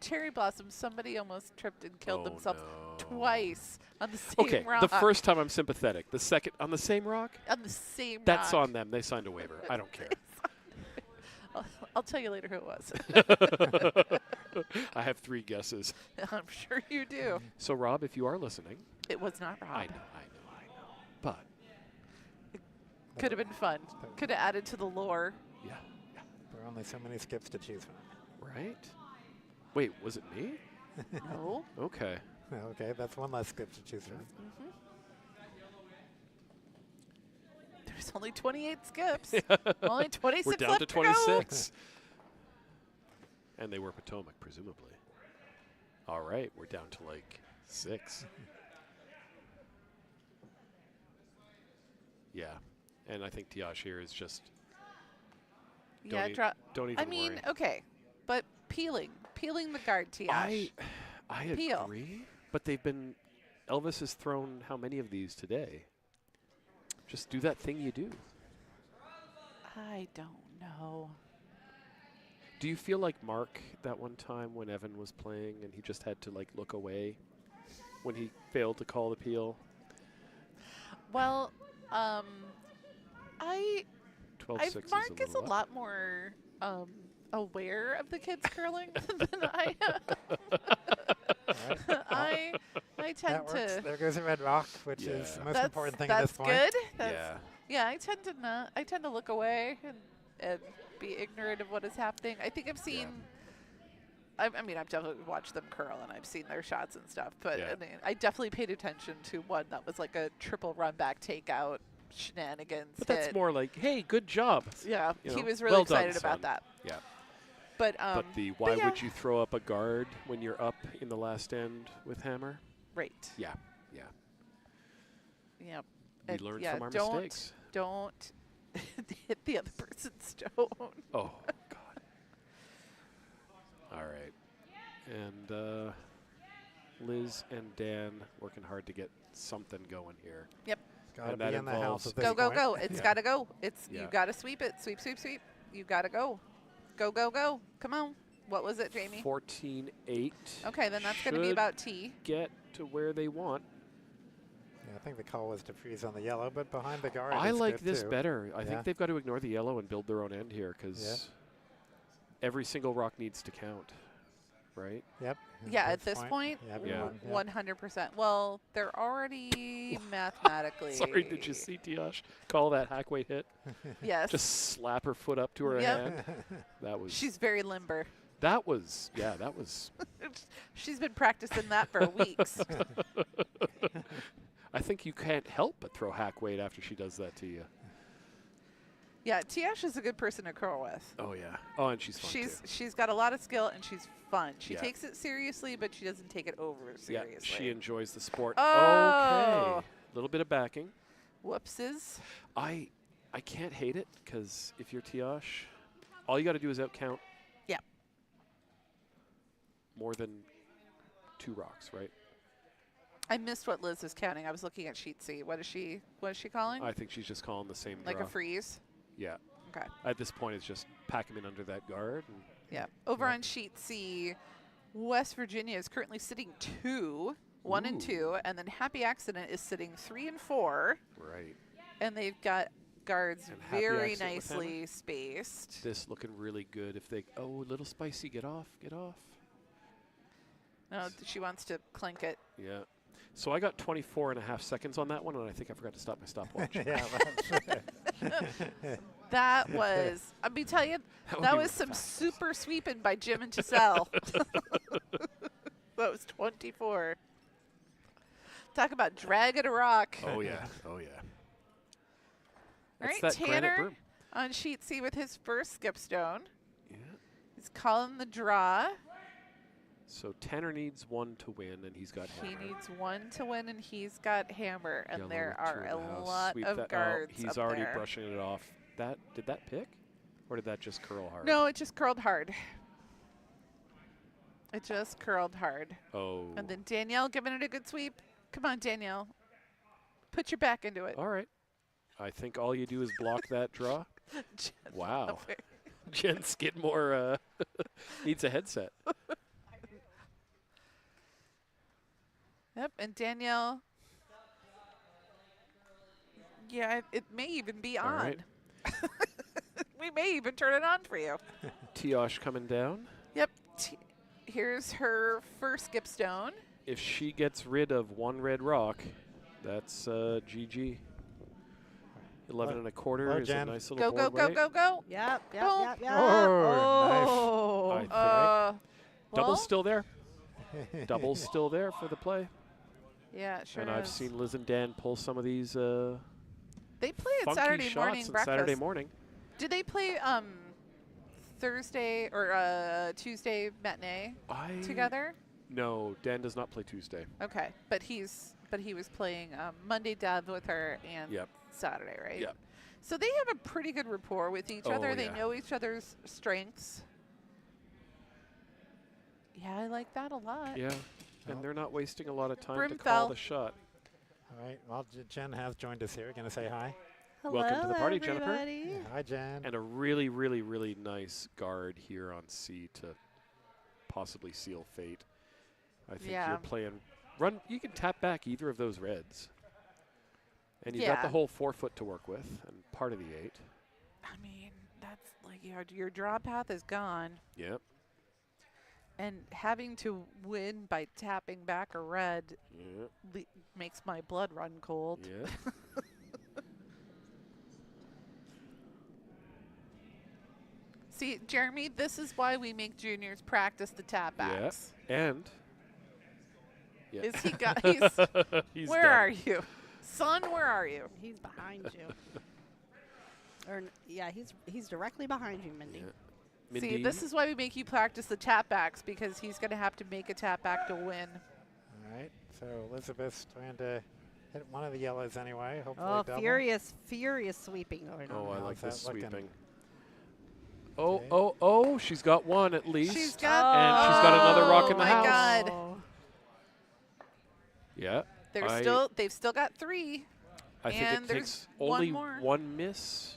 cherry blossoms, somebody almost tripped and killed Oh, themselves no. twice on the same Okay, rock. the first time I'm sympathetic. The second, on the same rock? On the same That's rock. on them. They signed a waiver. I don't care. I'll tell you later who it was. I have 3 guesses. I'm sure you do. So, Rob, if you are listening, It was not Rob. I know. But, Could have been fun. Could have added to the lore. yeah, There are only so many skips to choose from. right? Wait, was it me? No. Okay. Okay, that's one less skip to choose from. There's only 28 skips. Only 26 We're down left to go. 26. And they were Potomac, presumably. All right, we're down to like 6. Yeah, and I think Tiyash here is just Yeah, don't even I mean, worry. okay, but peeling the guard, Tiyash. I Peel. agree, but Elvis has thrown how many of these today? Just do that thing you do. I don't know. Do you feel like Mark that one time when Evan was playing and he just had to like look away when he failed to call the peel? Well, 12-6 Mark is a little up. lot more aware of the kids curling than I am. Right. I tend That works. to. There goes a red rock, which is the most That's important thing at this point. good. That's Yeah. Yeah, I tend to not. I tend to look away and be ignorant of what is happening. I think I've seen. I mean, I've definitely watched them curl and I've seen their shots and stuff. But Yeah. I mean, I definitely paid attention to one that was like a triple run back takeout shenanigans. But that's hit. more like, hey, good job. Yeah, you he know, was really well done, excited about son. that. Yeah. But But why would you throw up a guard when you're up in the last end with hammer? Right. Yeah. Yep. We And learned yeah, from our don't mistakes. don't hit the other person's stone. Oh, God. All right. And Liz and Dan working hard to get something going here. Yep. Gotta And be that in the house involves- at this Go, go, point. go. It's got to go. It's Yeah. You got to sweep it. Sweep, sweep, sweep. You got to go. Go, go, go. Come on. What was it, Jamie? 14-8. Okay, then that's going to be Should about T. get to where they want. Yeah, I think the call was to freeze on the yellow, but behind the guard I is like good this too. better. I Yeah. think they've got to ignore the yellow and build their own end here because every single rock needs to count, right? Yep. Yeah, at this point, yeah, Yeah. 100%. Well, they're already mathematically. Sorry, did you see Tiyash call that hack weight hit? Yes. Just slap her foot up to her Yep. hand. That was. She's very limber. That was. Yeah, that was. She's been practicing that for weeks. I think you can't help but throw hack weight after she does that to you. Yeah, Tiyash is a good person to curl with. Oh yeah. Oh, and she's fun too. She's got a lot of skill and she's fun. She Yeah. takes it seriously, but she doesn't take it over Yeah, seriously. she enjoys the sport. Oh. Okay. A little bit of backing. Whoopses. I can't hate it because if you're Tiyash, all you got to do is outcount. Yeah. More than 2 rocks, right? I missed what Liz is counting. I was looking at sheet C. What is she calling? I think she's just calling the same Like draw. a freeze? Yeah. Okay. At this point, it's just pack him in under that guard. And Yeah. Over on sheet C, West Virginia is currently sitting 2, 1 and Ooh. 2, and then Happy Accident is sitting 3 and 4, right. and they've got guards And Happy very Accident with nicely spaced. This looking really good. If they, a little spicy, get off, get off. No, she wants to clink it. Yeah. So I got 24.5 seconds on that one, and I think I forgot to stop my stopwatch. Yeah, That was, I mean, tell you, would that be was some fast. super sweeping by Jim and Giselle. That was 24. Talk about dragging a rock. Oh yeah, oh yeah. All That's right, that granite Tanner broom. on sheet C with his first skipstone. Yeah. He's calling the draw. So Tanner needs 1 to win, and he's got He hammer. needs 1 to win, and he's got hammer. And Yellow, there 2 are in a the house. lot Sweep of that. guards Oh, he's up already there. brushing it off. Did that pick, or did that just curl hard? No, it just curled hard. It just curled hard. Oh. And then Danielle giving it a good sweep. Come on, Danielle. Put your back into it. All right. I think all you do is block that draw. Wow. Jen Skidmore needs a headset. Yep, and Danielle. Yeah, it may even be All on. right. We may even turn it on for you. Tiyash coming down. Yep. Here's her first skip stone. If she gets rid of one red rock, that's GG. 11 and a quarter Hello, is Jen. a nice Go, little go, board go, weight. go, go. Yep, yep, Boom. yep, yep. Oh, I think Well, Double's still there. Double's still there for the play. yeah, it sure And I've is. seen Liz and Dan pull some of these They play at funky Saturday shots morning on breakfast. Saturday morning. Did they play Thursday or Tuesday matinee together? No, Dan does not play Tuesday. Okay, but he was playing Monday Dev with her and Yep. Saturday, right? Yep. So they have a pretty good rapport with each Oh, other. They yeah. know each other's strengths. Yeah, I like that a lot. Yeah. Well, And they're not wasting a lot of time Brim to fell. call the shot. All right. Well, Jen has joined us here. Going to say hi. Welcome to the party, Jennifer. Yeah, hi, Jen. And a really, really, really nice guard here on C to possibly seal fate. I think Yeah. you're playing run. You can tap back either of those reds. And you've got Yeah. the whole 4 foot to work with and part of the 8. I mean, that's like your draw path is gone. Yep. And having to win by tapping back a red Yep. makes my blood run cold. Yep. See, Jeremy, this is why we make juniors practice the tap backs. And yeah. Is he got? He's, He's where done. are you, son? Where are you? He's behind you. Yeah, he's directly behind you, Mindy. Yeah. See, Mindy, this is why we make you practice the tap backs, because he's going to have to make a tap back to win. All right. So Elizabeth's trying to hit one of the yellows anyway. Hopefully Oh, double. furious sweeping going Oh, on. I How's like that this looking? sweeping. Oh, Okay. oh, she's got one at least. She's got, And she's got another rock in the my house. God. Oh. Yeah. They've still got 3. I think And it there's takes one only more. one miss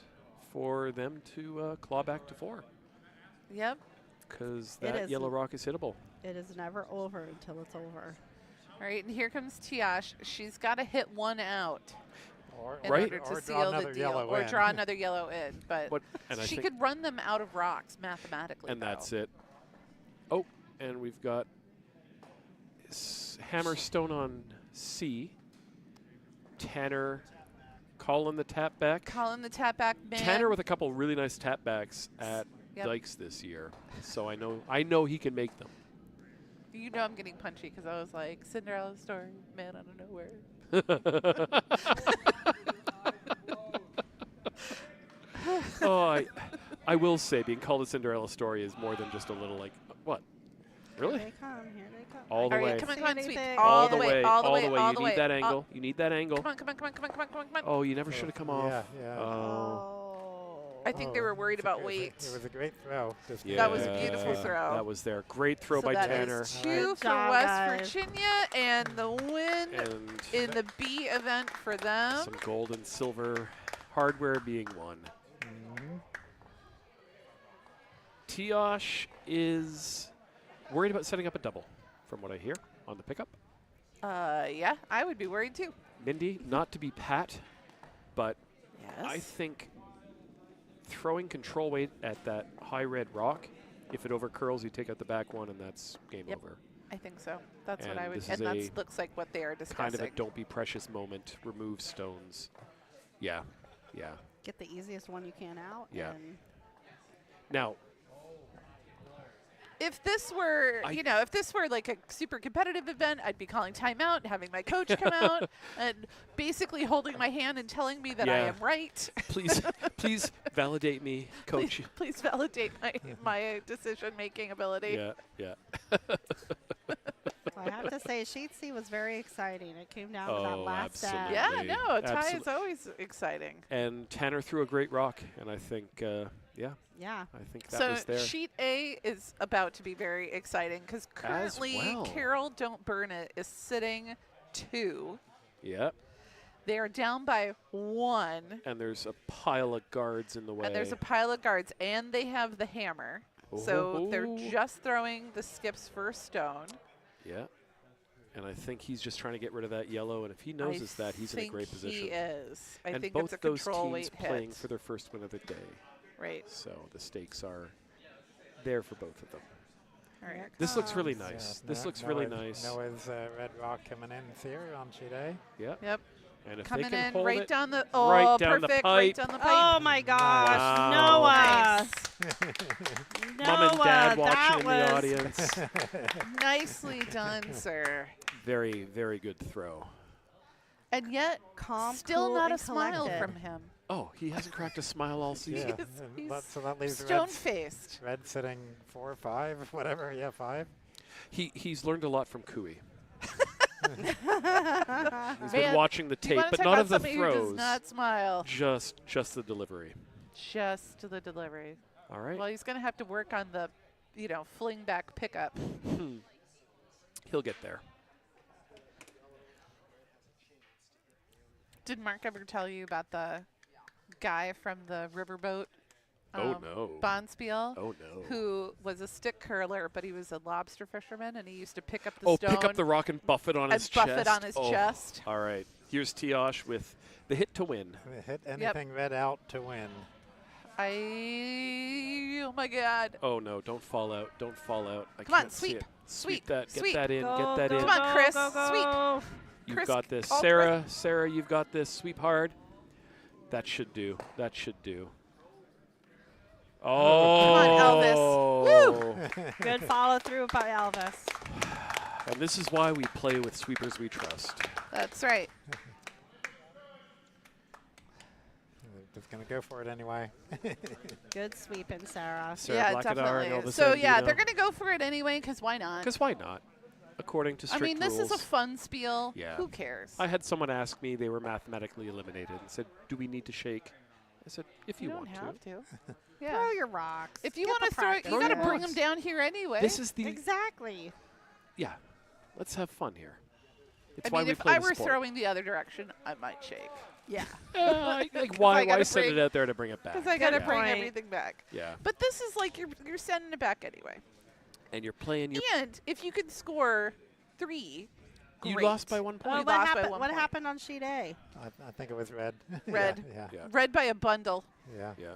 for them to claw back to 4, Yep. because It that is yellow rock is hittable. It is never over until it's over. All right, and here comes Tiyash. She's got to hit one out Or, in Right. order to or draw seal the another deal, yellow or in. draw another yellow in. But And I she think could run them out of rocks mathematically. and though. that's it. Oh, and we've got Hammerstone on C. Tanner calling the tap back. Calling the tap back man. Tanner with a couple really nice tap backs at Yep. Dykes this year, so I know he can make them. You know I'm getting punchy because I was like, Cinderella story, man out of nowhere. Oh, I will say, being called a Cinderella story is more than just a little like, what? Really? Here they come. Here they come. All the All way. right, come on, See come on, anything. sweet. All the way. all the way, You all the need way. that angle. You need that angle. Come on, come on, come on, come on, come on, come on, come on. Oh, you never should have come off. Yeah, yeah. Oh. I think they were worried It's a about good- weight. It was a great throw. Just Yeah. That was a beautiful throw. That was there. Great throw So by that Tanner. is 2 Good for job, West guys. Virginia, and the win And in the B event for them. some gold and silver hardware being won. Mhm. Tiyash is worried about setting up a double, from what I hear, on the pickup. Yeah, I would be worried too. Mindy, not to be pat, but Yes. I think throwing control weight at that high red rock, if it overcurls, you take out the back one, and that's game Yep. over. I think so. That's what And I would. this And is that a looks like what they are Kind discussing. of a don't be precious moment. Remove stones. Yeah, yeah. Get the easiest one you can out. Yeah. And Now, If this were, if this were like a super competitive event, I'd be calling timeout, having my coach come out, and basically holding my hand and telling me that I Yeah. am right. please validate me, coach. Please validate my decision-making ability. Yeah, yeah. I have to say, Sheet C was very exciting. It came down to that Oh, last stab. absolutely. Yeah, no, a tie is Absolute- always exciting. And Tanner threw a great rock, and I think, Yeah. I think that So was there. sheet A is about to be very exciting because currently well. Carol Don't Burn It is sitting 2. Yeah, They are down by 1. and there's a pile of guards in the way. And there's a pile of guards, and they have the hammer. So they're Ooh. just throwing the skip's first stone. Yeah. And I think he's just trying to get rid of that yellow. And if he notices that, he's in a great position. He is. I and think both it's a those control teams weight playing hit. for their first win of the day. Right. So the stakes are there for both of them. All right. This looks really nice. This looks really nice. Noah's red rock coming in here on sheet A. Yep. Yep. And if Coming they can in hold right it down the right down the perfect, pipe. right down the pipe. Oh my gosh, Wow. Noah! Mom and Dad Noah, watching in that the was audience. Nicely done, sir. Very, very good throw. And yet, calm, still cool, not a and smile collected. from him. Oh, he hasn't cracked a smile all season. Yeah, He's so that leaves stone-faced. Red sitting 4, 5, whatever. Yeah, 5. He's learned a lot from Cooey. He's Man, been watching the Do you tape, wanna but talk not about of the somebody who does throws. not smile. Just the delivery. Just the delivery. All right. Well, he's going to have to work on the, fling back pickup. He'll get there. Did Mark ever tell you about the guy from the riverboat? Oh, no. Bonspiel, Oh, no. who was a stick curler, but he was a lobster fisherman, and he used to pick up the stone Pick up the rock and buff it on and his buff chest. it on his chest. All right. Here's Tiyash with the hit to win. Hit anything red out to win. Oh my God. Oh, no. Don't fall out. Don't fall out. I Come on, can't see sweep. it. Sweep. That. Sweep. Get that in. Go, Get that go, in. Come on, Chris. Go, go, Sweep. go. You've Chris, got this. all Sarah, you've got this. Sweep hard. That should do. That should do. Oh. Come on, Elvis. Woo. Good follow through by Elvis. And this is why we play with sweepers we trust. That's right. Just going to go for it anyway. Good sweeping, Sarah. Sarah Yeah, Blackadar and definitely. Elvis So, yeah, Andino. they're going to go for it anyway, because why not? Because why not? According to I strict mean, this rules. is a fun spiel. Yeah. Who cares? I had someone ask me, they were mathematically eliminated, and said, do we need to shake? I said, if you, don't want have to. to. Yeah. Throw your rocks. If you Get want the to throw it, practice you got to in. bring them down here anyway. This is the, Exactly. yeah, let's have fun here. It's I why mean, we if play I the were sport. thring the other direction, I might shake. Yeah. Why I gotta send bring- it out there to bring it back? Because I got to Good bring point. everything back. Yeah, But this is like you're sending it back anyway. and you're playing your. And if you could score 3, You great. lost by 1 point. We what lost by happened? 1 What point. happened on sheet A? I think it was red. Red. Yeah. Yeah, Red by a bundle. Yeah. yeah,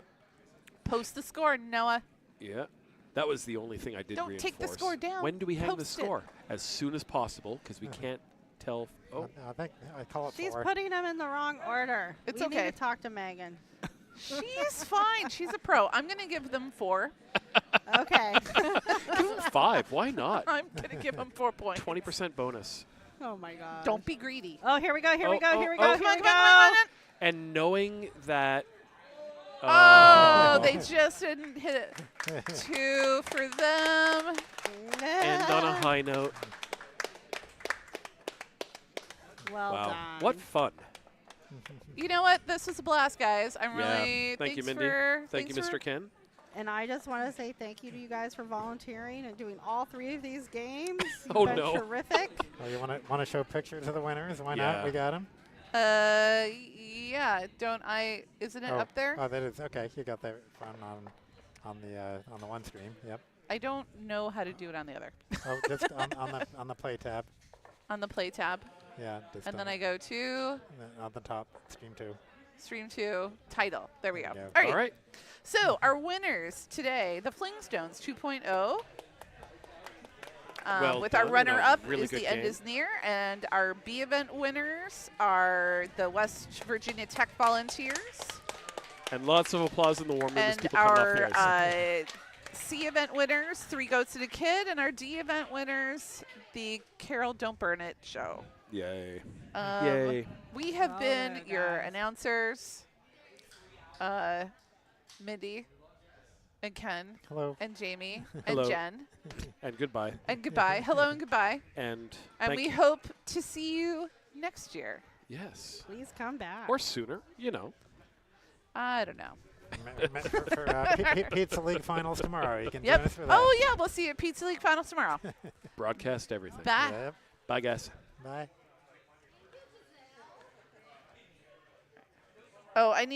Post the score, Noah. yeah. That was the only thing I did Don't reinforce. take the score down. When do we hang the Post it. score? As soon as possible, because we can't tell. Oh, I think I call it She's 4. putting them in the wrong order. It's we okay. need to talk to Megan. She's fine. She's a pro. I'm going to give them 4. Okay. give them 5. Why not? I'm going to give them 4 points. 20% bonus. Oh my God. Don't be greedy. Oh, here we go. Here we Oh, go. oh, Here we oh. go. Come Here on, we come on, come on, go. come on. And knowing that. Oh, they just didn't hit it. 2 for them. End on a high note. Well Wow. done. What fun. You know what? This was a blast, guys. I'm Yeah. really Thank you, thanks Mindy. for Thank you, thanks for- Mr. Ken. And I just want to say thank you to you guys for volunteering and doing all 3 of these games. You've Oh, been no. terrific. Oh, you want to show pictures of the winners? Why Yeah. not? We got them. Yeah. Don't I? Isn't it up there? Oh, that is okay. You got that one on the one stream. Yep. I don't know how to do it on the other. Oh, just on the play tab. On the play tab, Yeah. Just and then on- I go to on the top stream 2. stream 2 title. There we go. There you All go. right. All right. So our winners today, the Fling-stones 2.0. Well with done, our and a runner-up really is good The End game. Is Near, and our B event winners are the West Virginia Tech Volunteers, And lots of applause in the warm room as and people come off our the ice. C event winners, 3 Goats and a Kid, and our D event winners, the Carol Don't Burn It show. Yay. Yay. We have All been right, your guys. announcers, Mindy and Ken Hello. and Jamie Hello. and Jen. And goodbye. And goodbye. Hello and goodbye. And And thank we you. hope to see you next year. Yes. Please come back. Or sooner, you know. I don't know. for Pizza League finals tomorrow. You can join Yep. us for that. Oh, yeah. We'll see you at Pizza League Finals tomorrow. Broadcast everything. Bye. Yep. Bye, guys. Bye. Oh, I need.